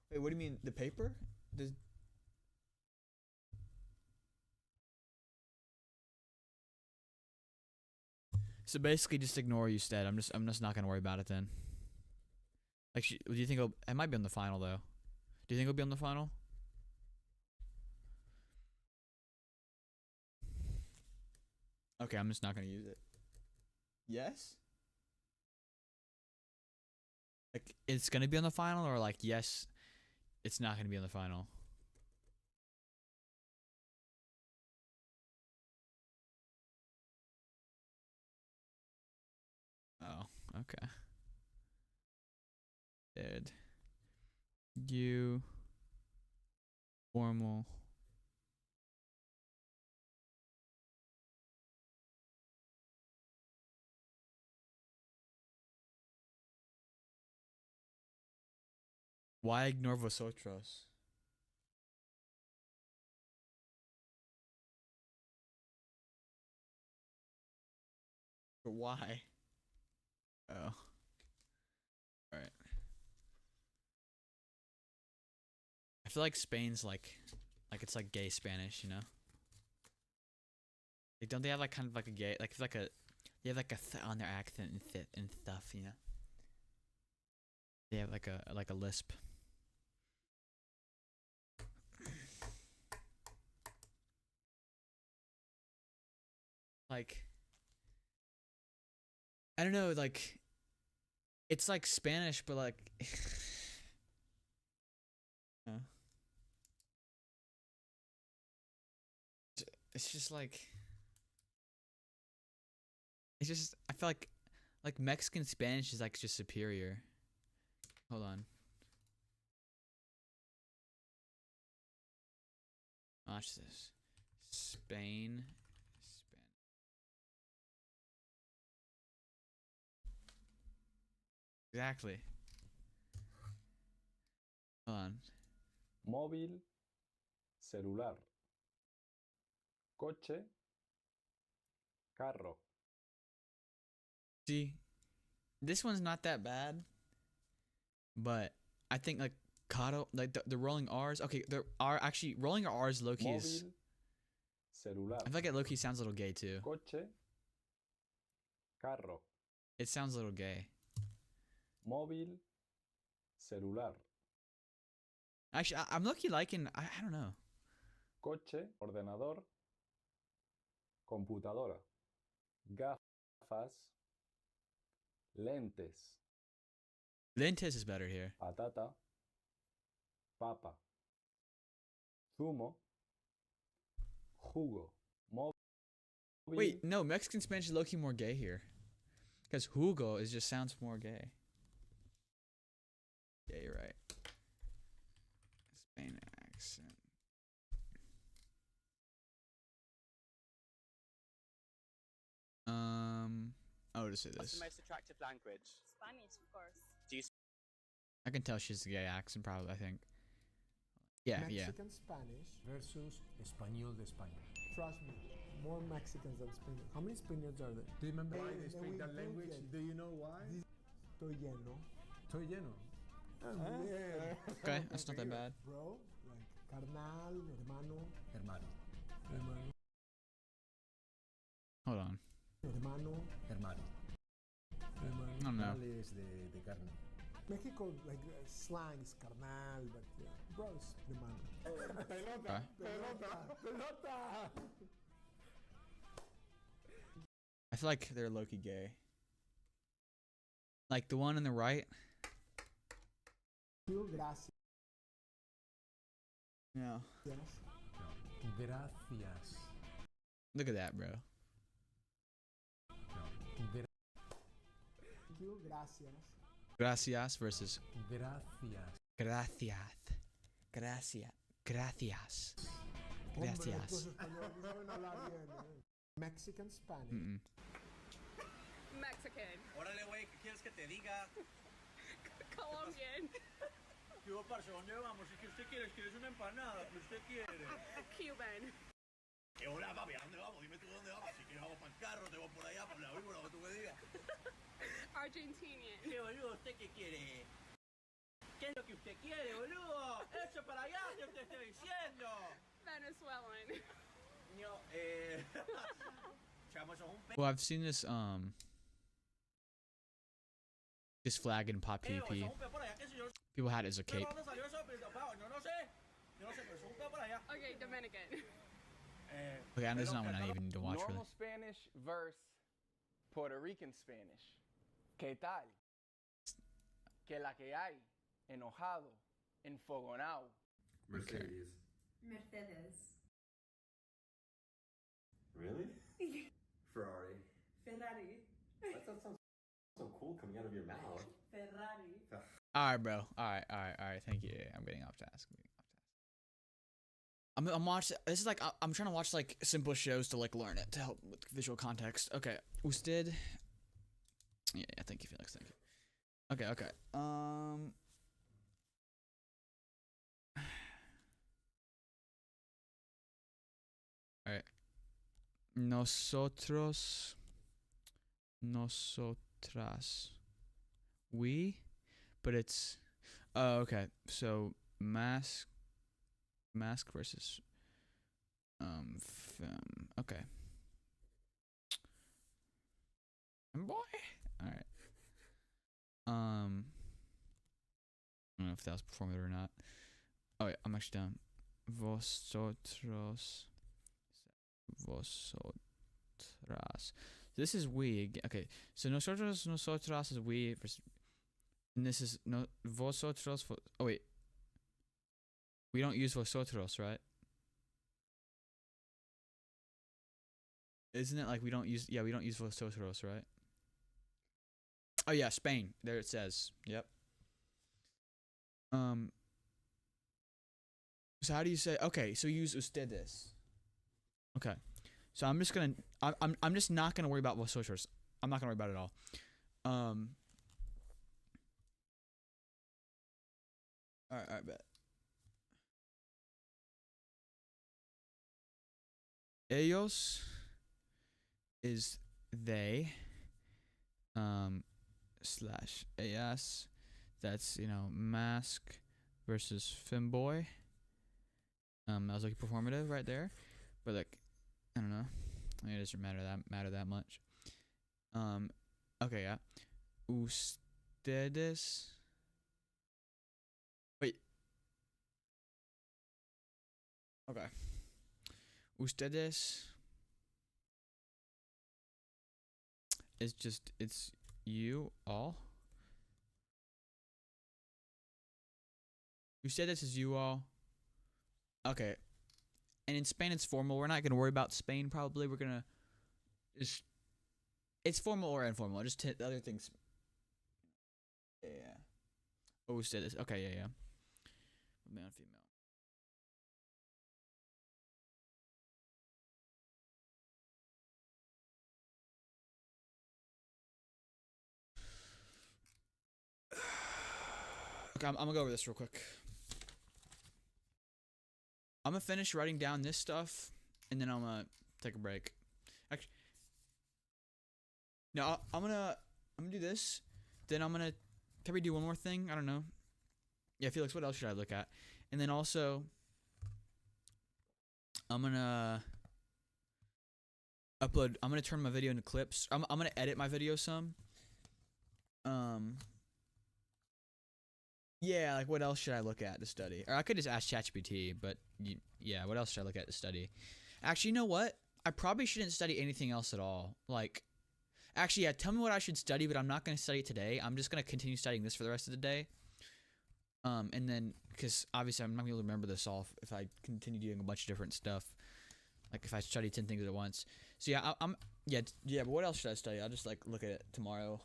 S1: Wait, what do you mean? The paper? Does So basically, just ignore you, Stead. I'm just not gonna worry about it then. Like, do you think it might be on the final though? Do you think it'll be on the final? Okay, I'm just not gonna use it. Yes? Like, it's gonna be on the final, or like, yes, it's not gonna be on the final? Oh, okay. Did you formal Why ignore vosotros? But why? Oh. Alright. I feel like Spain's like it's like gay Spanish, you know? Like, don't they have like kind of like a gay, like, like a, they have like a on their accent and stuff, you know? They have like a lisp. Like, I don't know, like, it's like Spanish, but like, it's just like, it's just, I feel like Mexican Spanish is like just superior. Hold on. Watch this. Spain. Exactly. Hold on.
S6: Móvil, celular. Coche, carro.
S1: See, this one's not that bad, but I think like Cado, like the rolling R's. Okay, there are actually rolling R's. Low-key is.
S6: Móvil, celular.
S1: I feel like it low-key sounds a little gay too.
S6: Coche, carro.
S1: It sounds a little gay.
S6: Móvil, celular.
S1: Actually, I'm low-key liking. I don't know.
S6: Coche, ordenador, computadora. Gafas, lentes.
S1: Lentes is better here.
S6: Patata, papa. Zumo, jugo. Móvil.
S1: Wait, no, Mexican Spanish is low-key more gay here, because jugo is just sounds more gay. Yeah, you're right. Spain accent. Oh, to say
S7: What's
S1: this.
S7: the most attractive language?
S8: Spanish, of course.
S1: I can tell she's a gay accent, probably. I think. Yeah,
S9: Mexican Spanish versus Español de España. Trust me, more Mexicans than Spaniards. How many Spaniards are there? Do you remember why they speak that language? Do you know why? Estoy lleno. Estoy lleno.
S1: Okay, that's not that bad.
S9: Bro, like carnal, hermano. Hermano. Hermano.
S1: Hold on.
S9: Hermano. Hermano. Hermano.
S1: I don't know.
S9: Es de carne. Mexico, like slang is carnal, but yeah, bro, it's hermano. Pelota, pelota, pelota.
S1: I feel like they're low-key gay. Like the one on the right.
S9: Gracias.
S1: No.
S9: Yes. Gracias.
S1: Look at that, bro.
S9: Gracias.
S1: Gracias versus
S9: Gracias.
S1: gracias. Gracias. Gracias. Gracias.
S9: Mexican Spanish.
S8: Mexican.
S7: Órale, güey, ¿qué quieres que te diga?
S8: Colombian.
S7: ¿Qué hubo, parce? ¿Dónde vamos? ¿Y qué usted quiere? ¿Quieres una empanada? ¿Qué usted quiere?
S8: Cuban.
S7: ¿Qué hola, papi? ¿A dónde vamos? Dime tú dónde vamos. Si quieres vamos para el carro, te voy por allá, por la víbora, lo que tú me digas.
S8: Argentinian.
S7: ¿Qué boludo? ¿Usted qué quiere? ¿Qué es lo que usted quiere, boludo? Eso para allá que te estoy diciendo.
S8: Venezuelan.
S7: No, Chamo, sos un
S1: Well, I've seen this flag in pop
S7: peo,
S1: PvP.
S7: sos un peo por allá, qué sé yo.
S1: People had it as a cape.
S7: ¿Dónde salió eso? Pero, no, no sé. Yo no sé, pero sos un peo por allá.
S8: Okay, Dominican.
S1: Okay, and this is not one I even need to watch really.
S10: Normal Spanish versus Puerto Rican Spanish. ¿Qué tal? Que la que hay, enojado, enfogonado.
S3: Mercedes.
S11: Mercedes.
S2: Really? Ferrari.
S11: Ferrari.
S2: That sounds so cool coming out of your mouth.
S11: Ferrari.
S1: All right, bro. All right. Thank you. Yeah, I'm getting off task. I'm watching. This is like I'm trying to watch like simple shows to like learn it to help with visual context. Okay, usted. Yeah. Thank you, Felix. Thank you. Okay. All right. Nosotros. Nosotras. We, but it's. Oh, okay. So mask versus femme. Okay. Boy. All right. I don't know if that was performative or not. Oh yeah, I'm actually down. Vosotros. Vosotras. This is we. Okay, so nosotros, nosotras is we. And this is no vosotros. Oh wait. We don't use vosotros, right? Isn't it like we don't use? Yeah, we don't use vosotros, right? Oh yeah, Spain. There it says. Yep. So how do you say? Okay, so use ustedes. Okay, so I'm just gonna. I'm just not gonna worry about vosotros. I'm not gonna worry about it at all. All right, bet. Ellos is they. Slash ellas. That's, you know, mask versus femboy. That was like performative right there, but like, I don't know. I mean, it doesn't matter that much. Okay, yeah. Ustedes. Wait. Okay. Ustedes is just, it's you all. Ustedes is you all. Okay. And in Spain it's formal. We're not going to worry about Spain probably. We're going to just, it's formal or informal. Just the other things. Yeah. Oh, ustedes. Okay, yeah. Male, female. Okay, I'm gonna go over this real quick. I'm gonna finish writing down this stuff, and then I'm gonna take a break. Actually, no, I'm gonna do this. Then I'm gonna. Can we do one more thing? I don't know. Yeah, Felix, what else should I look at? And then also, I'm gonna upload. I'm gonna turn my video into clips. I'm gonna edit my video some. Yeah, like what else should I look at to study? Or I could just ask ChatGPT, but yeah, what else should I look at to study? Actually, you know what? I probably shouldn't study anything else at all. Like, actually, yeah, tell me what I should study, but I'm not going to study it today. I'm just going to continue studying this for the rest of the day. And then, because obviously I'm not going to be able to remember this all if I continue doing a bunch of different stuff. Like if I study 10 things at once. So yeah, but what else should I study? I'll just like look at it tomorrow.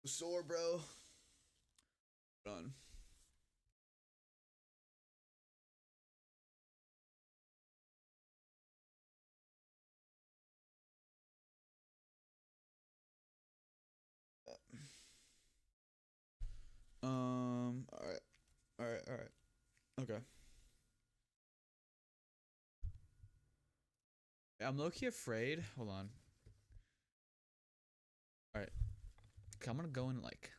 S1: Sore, bro. Hold on. All right. Okay. I'm low-key afraid. Hold on. Alright. Okay, I'm gonna go in like...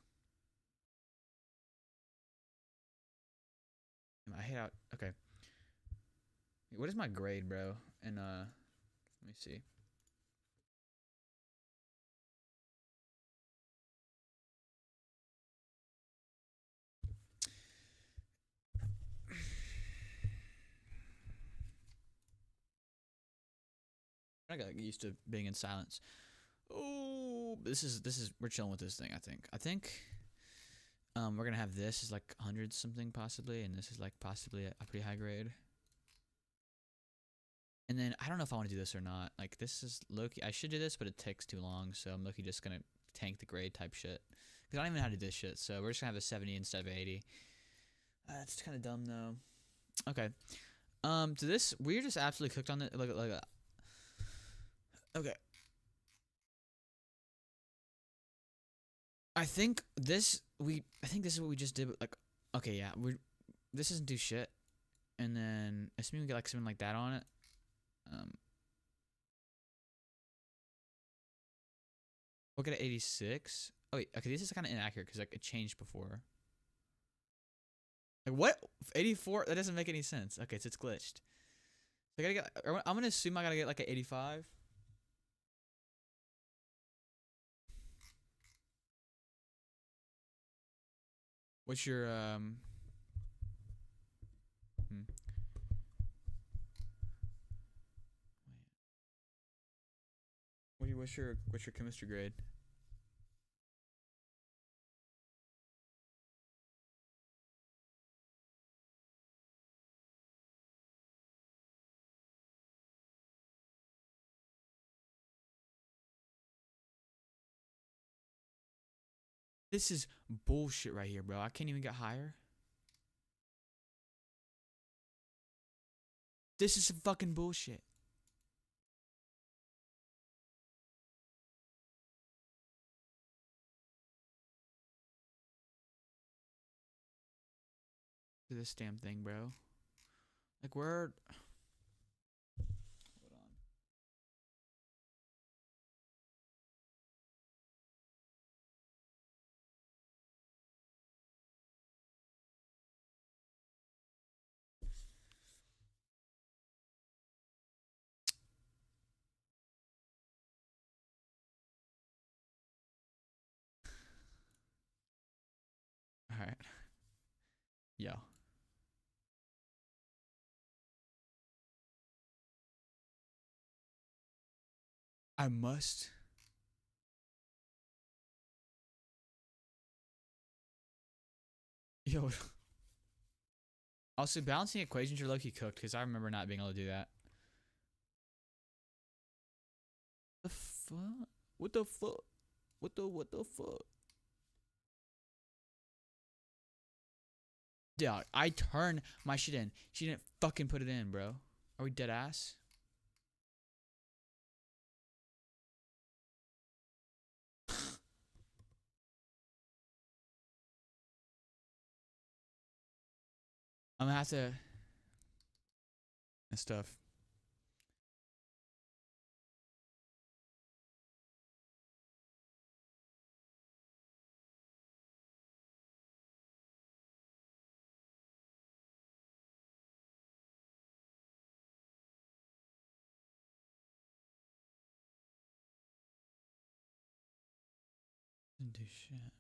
S1: I hate out. Okay. What is my grade, bro? And let me see. I got used to being in silence. Oh, this is we're chilling with this thing. I think we're gonna have this is like 100 something possibly, and this is like possibly a pretty high grade. And then I don't know if I want to do this or not. Like this is low-key. I should do this, but it takes too long, so I'm low-key just gonna tank the grade type shit. Cause I don't even know how to do this shit, so we're just gonna have a 70 instead of 80. That's kind of dumb though. Okay. To this, we're just absolutely cooked on it. Okay. I think this is what we just did. Like, okay, yeah, this doesn't do shit. And then assuming we get like something like that on it. We'll get an 86. Oh wait, okay, this is kind of inaccurate because like it changed before. Like what? 84? That doesn't make any sense. Okay, so it's glitched. So I gotta get. I'm gonna assume I gotta get like an 85. What's your what's your chemistry grade? This is bullshit right here, bro. I can't even get higher. This is some fucking bullshit. To this damn thing, bro. Like where? Hold on. All right. Yo. I must. Yo. Also, balancing equations are low-key cooked because I remember not being able to do that. The fuck? What the fuck? What the fuck? Yeah, I turned my shit in. She didn't fucking put it in, bro. Are we dead ass? I'm gonna have to. And stuff. Didn't do shit.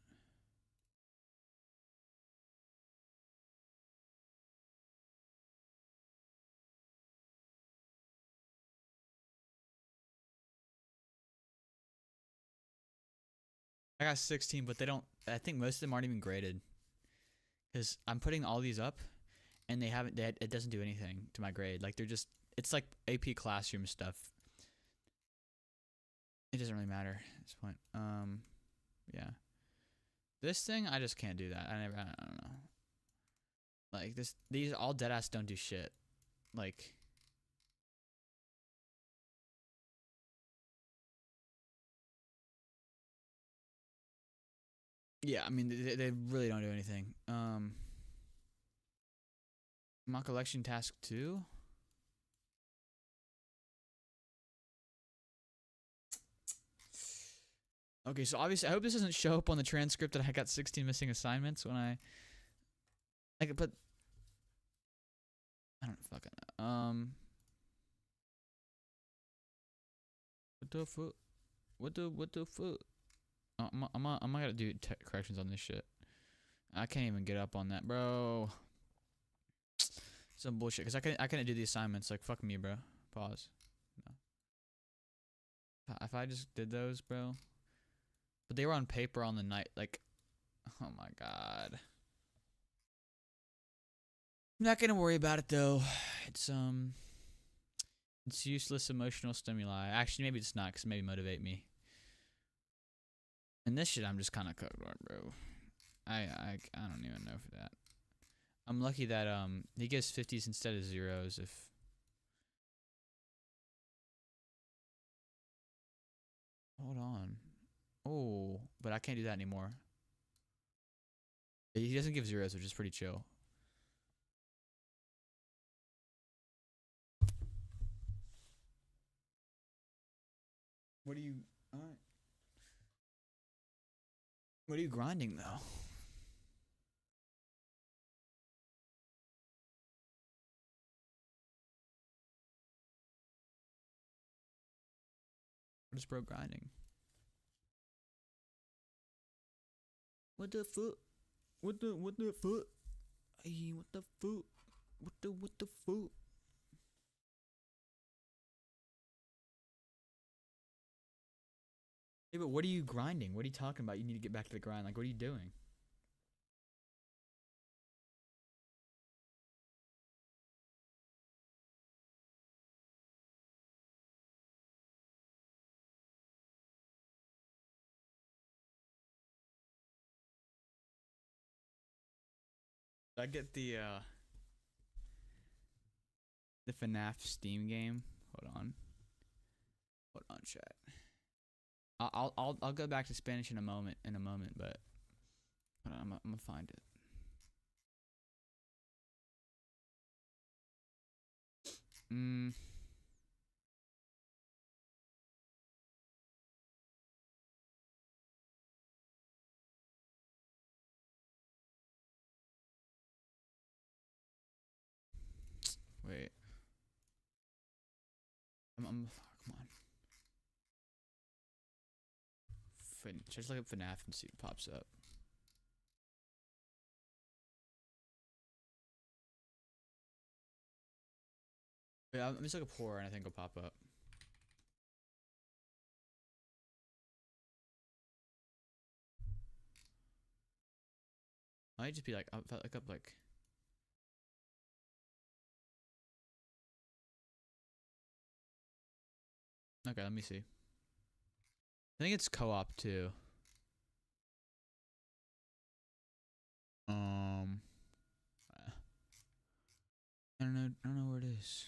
S1: I got 16, but they don't. I think most of them aren't even graded. Because I'm putting all these up, and they haven't. It doesn't do anything to my grade. Like they're just. It's like AP classroom stuff. It doesn't really matter at this point. Yeah. This thing, I just can't do that. I don't know. Like these all deadass don't do shit. Like. Yeah, I mean they really don't do anything. Mock election task 2. Okay, so obviously I hope this doesn't show up on the transcript that I got 16 missing assignments when I like, but I don't fucking know. What the fuck? What the fuck? I'm gonna do corrections on this shit. I can't even get up on that, bro. Some bullshit. Cause I couldn't do the assignments. Like, fuck me, bro. Pause. No. If I just did those, bro. But they were on paper on the night. Like, oh my god. I'm not gonna worry about it though. It's useless emotional stimuli. Actually, maybe it's not, cause it maybe motivate me. And this shit, I'm just kind of cooked on, bro. I don't even know for that. I'm lucky that he gives 50s instead of zeros. If hold on, oh, but I can't do that anymore. He doesn't give zeros, which is pretty chill. What are you? All right. What are you grinding though? What is bro grinding? What the fuck? What the fuck? Hey, what the fuck? What the fuck? Hey, but what are you grinding? What are you talking about? You need to get back to the grind. Like, what are you doing? I get the FNAF Steam game. Hold on, chat. I'll go back to Spanish in a moment, but hold on, I'm gonna find it. Wait. Come on. Just look up FNAF and see what pops up. Wait, let me just look up horror and I think it'll pop up. Might just be like, I'll look up like. Okay, let me see. I think it's co-op too. I don't know where it is.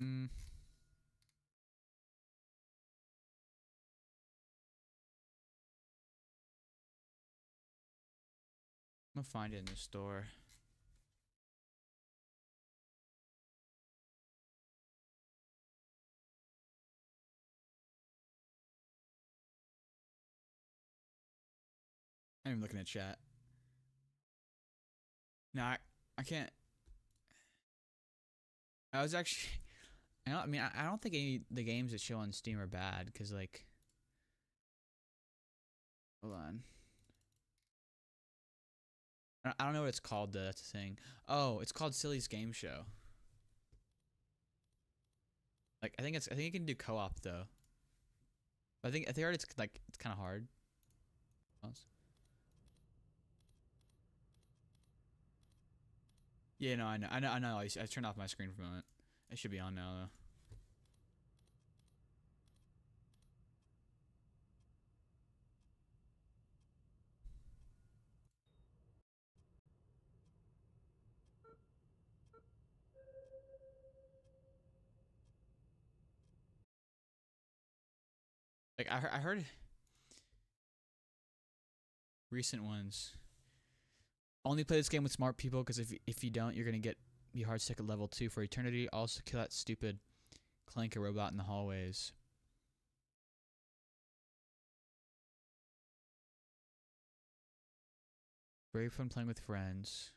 S1: I'm gonna find it in the store. I'm even looking at chat. No, I can't. I was actually. I don't think any of the games that show on Steam are bad, cause like. Hold on. I don't know what it's called though. That's the thing. Oh, it's called Silly's Game Show. Like I think you can do co-op though. I think I heard it's like it's kind of hard. Yeah, no, I know. I turned off my screen for a moment. It should be on now though. Like I heard recent ones. Only play this game with smart people, because if you don't, you're gonna be hard sick at level 2 for eternity. Also, kill that stupid clank a robot in the hallways. Very fun playing with friends.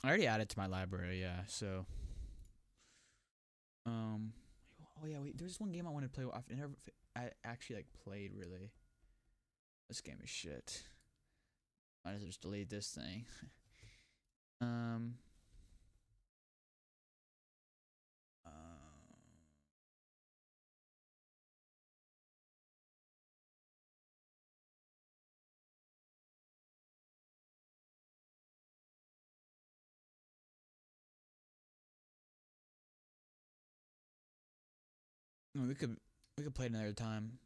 S1: I already added to my library, yeah. So, oh yeah, wait. There's one game I wanted to play. I've never, I actually like played really. This game is shit. Might as well just delete this thing. um. We could play it another time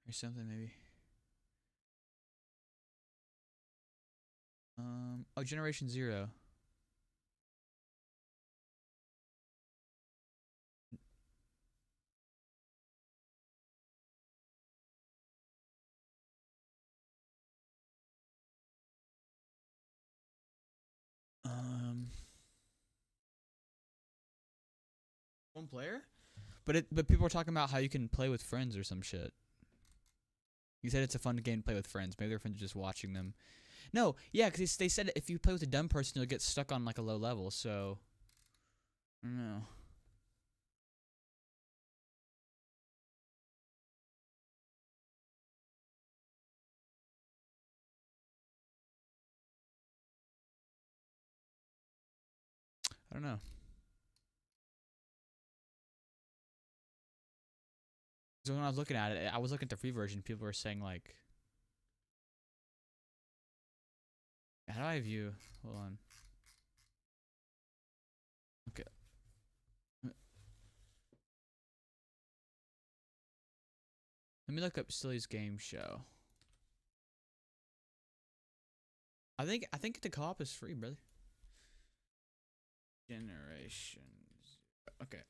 S1: or something maybe. Oh, Generation Zero. One player, but people are talking about how you can play with friends or some shit. You said it's a fun game to play with friends. Maybe their friends are just watching them. No, yeah, because they said if you play with a dumb person, you'll get stuck on like a low level. So, I don't know. I don't know. So when I was looking at it, I was looking at the free version. People were saying like, how do I view? Hold on. Okay. Let me look up Silly's game show. I think the co-op is free, brother. Generations. Okay.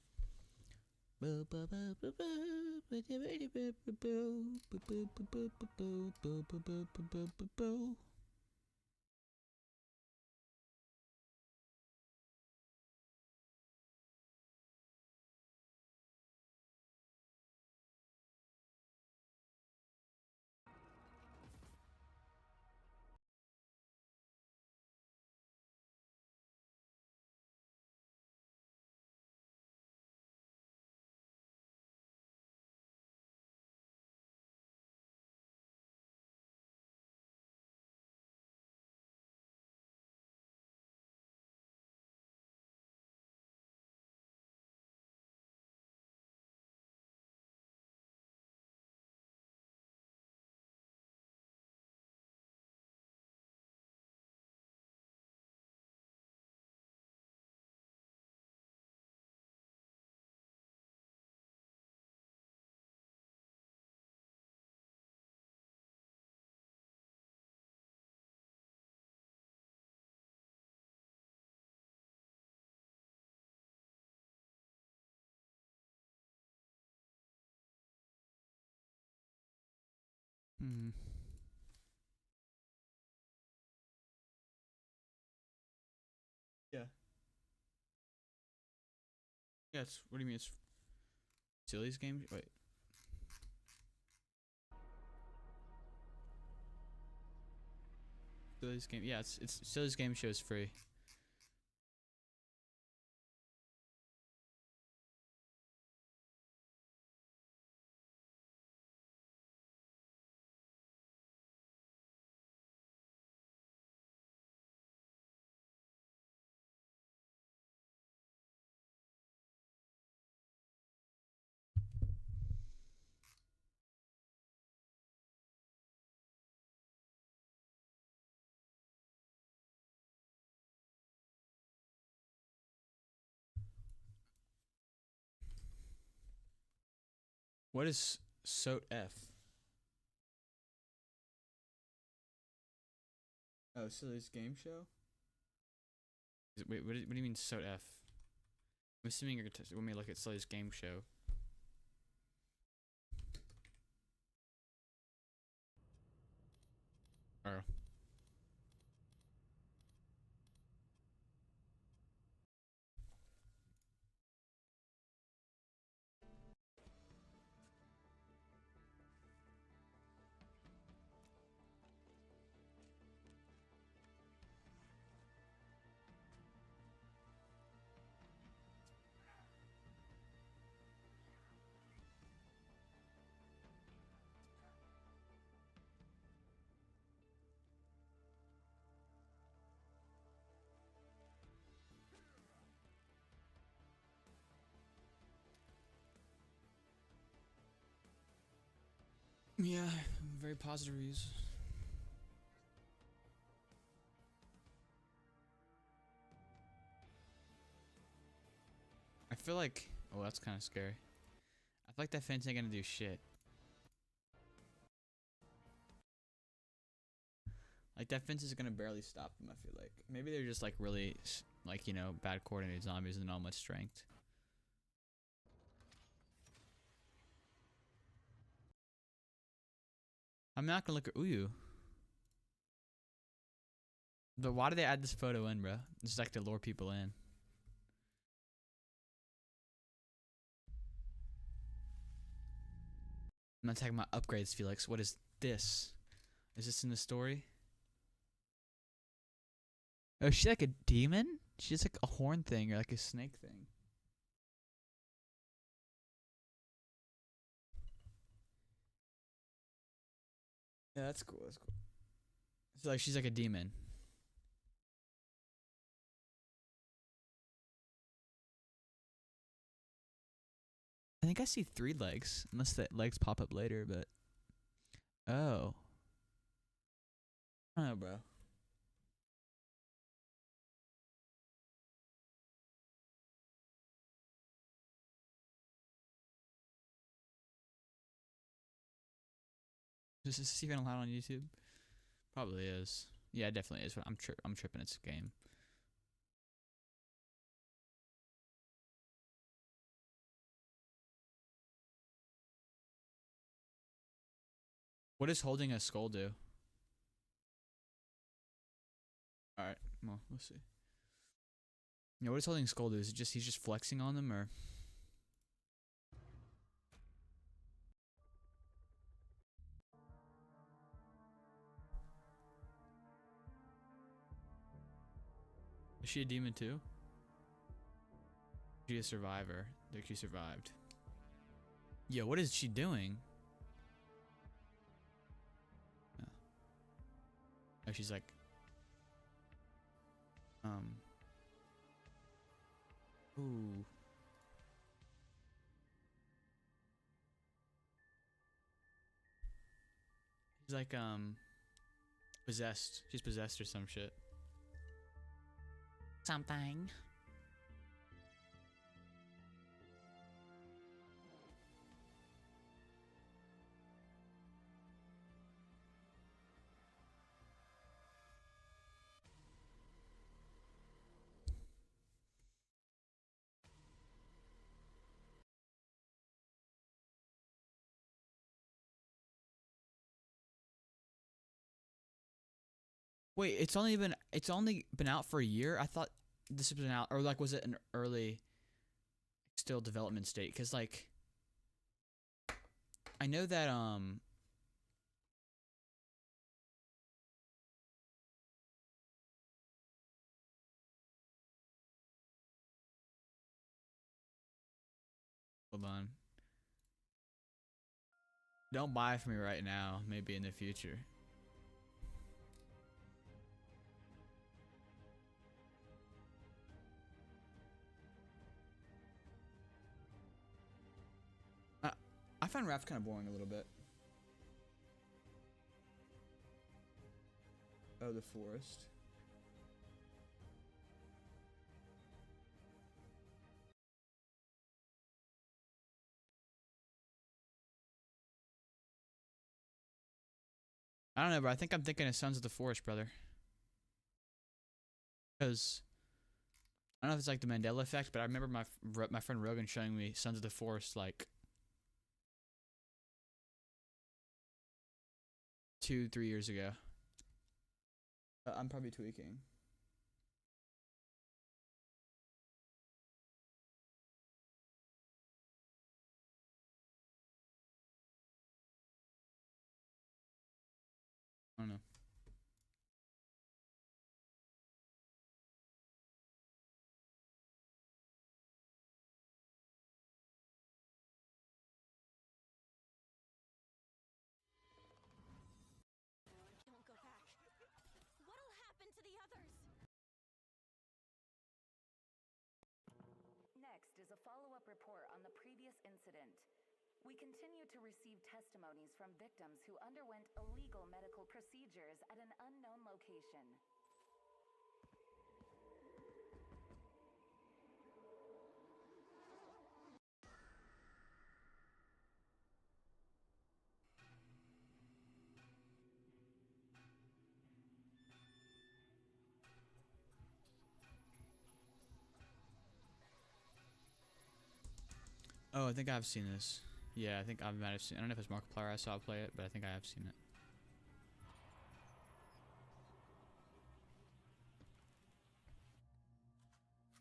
S1: Hmm. Yeah. Yeah, it's, what do you mean it's Silly's game? Wait. Silly's game. Yeah, it's Silly's game show is free. What is SOT F. Oh, Silly's game show? Wait, what do you mean SOT F? I'm assuming you're gonna when we look at Silly's game show. Or yeah, very positive reviews. I feel like, oh, that's kind of scary. I feel like that fence ain't gonna do shit. Like that fence is gonna barely stop them. I feel like maybe they're just like really, like, you know, bad coordinated zombies and not much strength. I'm not gonna look at Uyu. But why do they add this photo in, bro? It's like to lure people in. I'm not talking about upgrades, Felix. What is this? Is this in the story? Oh, is she like a demon? She's like a horn thing or like a snake thing. Yeah, that's cool. That's cool. So like she's like a demon. I think I see 3 legs, unless the legs pop up later, but oh. I don't know, bro. Is this even allowed on YouTube? Probably is. Yeah, it definitely is. I'm tripping. It's a game. What does holding a skull do? All right. Well, we'll see. Yeah, what does holding a skull do? Is it just he's just flexing on them, or? Is she a demon too? She a survivor. Like she survived. Yeah, what is she doing? Oh, she's like, ooh. She's like, possessed. She's possessed or some shit. Something. Wait, it's only been out for a year? I thought this has been out, or like was it an early still development state? Cuz like I know that hold on. Don't buy it for me right now, maybe in the future. I find Raft kind of boring a little bit. Oh, the forest. I don't know, bro. I think I'm thinking of Sons of the Forest, brother. Because I don't know if it's like the Mandela effect, but I remember my friend Rogan showing me Sons of the Forest like 2-3 years ago. I'm probably tweaking. I don't know.
S12: Don't go back. What'll happen to the others?
S13: Next is a follow-up report on the previous incident. We continue to receive testimonies from victims who underwent illegal medical procedures at an unknown location.
S1: Oh, I think I've seen this. Yeah, I think I might have seen. I don't know if it's Markiplier I saw play it, but I think I have seen it.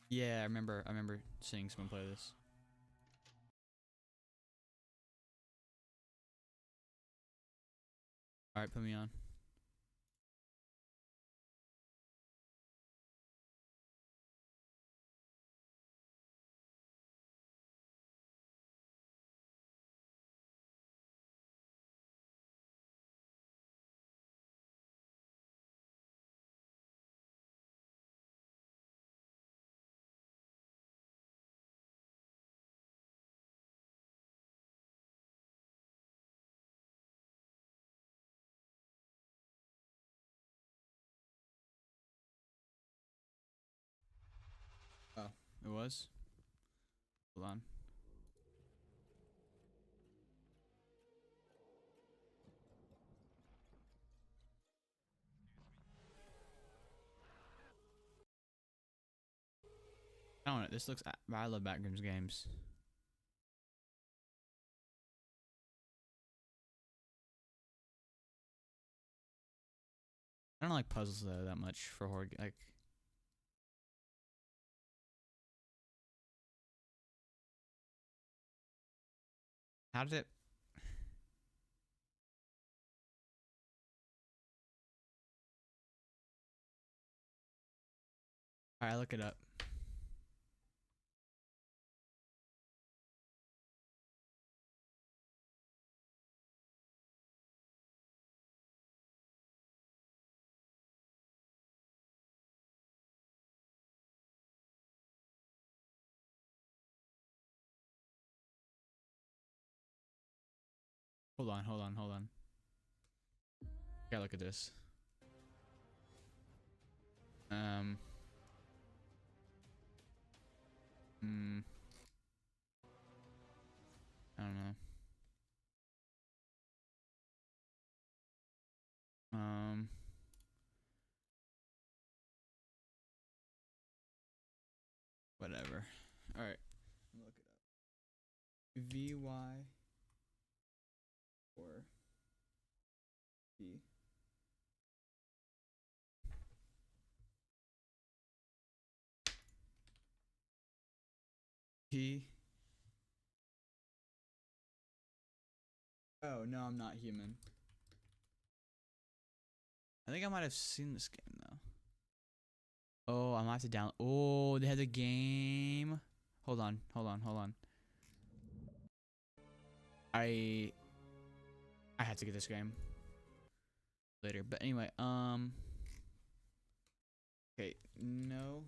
S1: Yeah, I remember seeing someone play this. All right, put me on. Oh, it was? Hold on. I don't know. This looks. I love Backrooms games. I don't like puzzles though that much for horror. Like, how did it? All right, look it up. Hold on, hold on, hold on. Gotta look at this. I don't know. Whatever. All right, I'm gonna look it up. VY or P. P. Oh no, I'm not human. I think I might have seen this game though. Oh, I might have to download. Oh, they had the game. Hold on, hold on, hold on. I had to get this game later, but anyway, okay, no,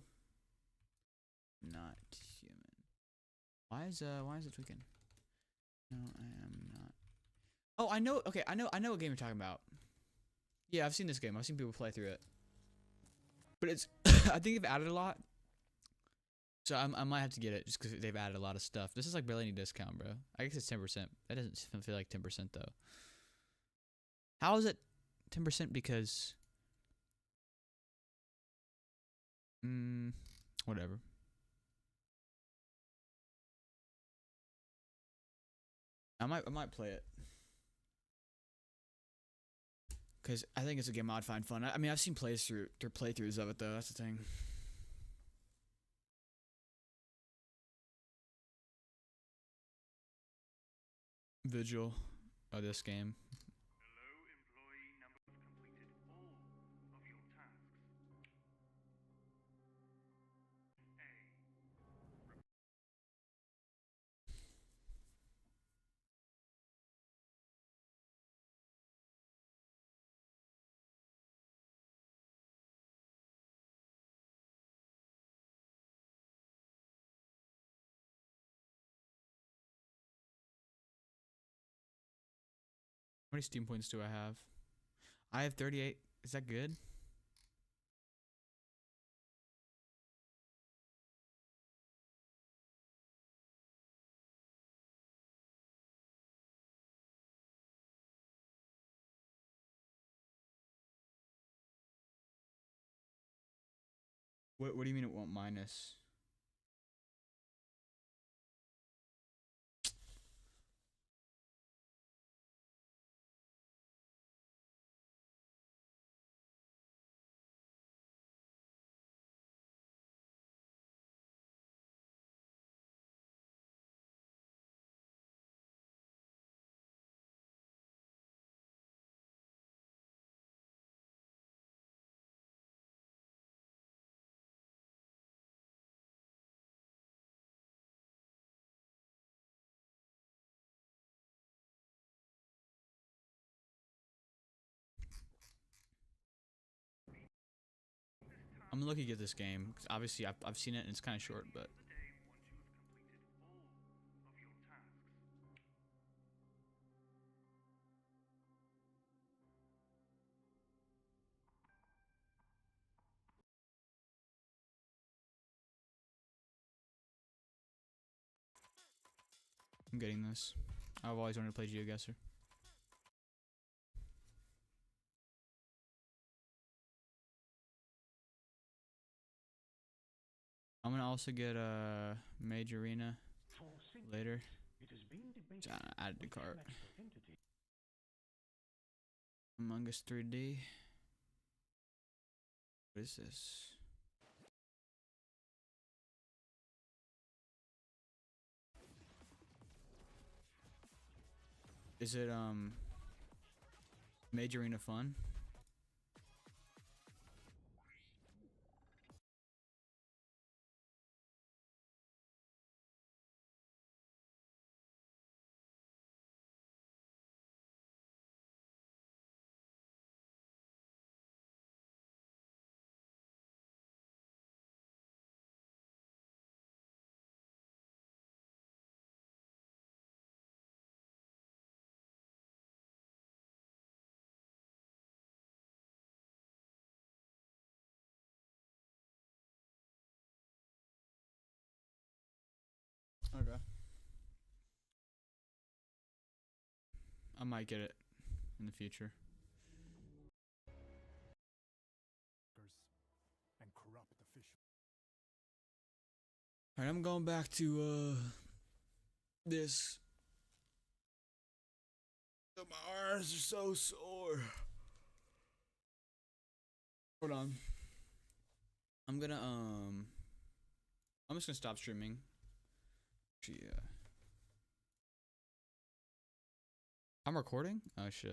S1: not human. Why is it tweaking? No, I am not. Oh, I know. Okay, I know what game you're talking about. Yeah, I've seen this game. I've seen people play through it. But it's, I think they've added a lot. So I might have to get it just because they've added a lot of stuff. This is like barely any discount, bro. I guess it's 10%. That doesn't feel like 10% though. How is it? 10% because whatever. I might play it. Cause I think it's a game I'd find fun. I mean, I've seen playthroughs of it though. That's the thing. Vigil of this game. How many Steam points do I have? I have 38. Is that good? What do you mean it won't minus? I'm looking to get this game because obviously I've seen it and it's kind of short, but I'm getting this. I've always wanted to play GeoGuessr. I'm gonna also get a Mage Arena later. Add to cart. Among Us 3D. What is this? Is it Mage Arena fun? Okay. I might get it in the future.
S14: And corrupt officials.
S1: Alright, I'm going back to this. My arms are so sore. Hold on. I'm just gonna stop streaming. Actually, I'm recording? Oh shit.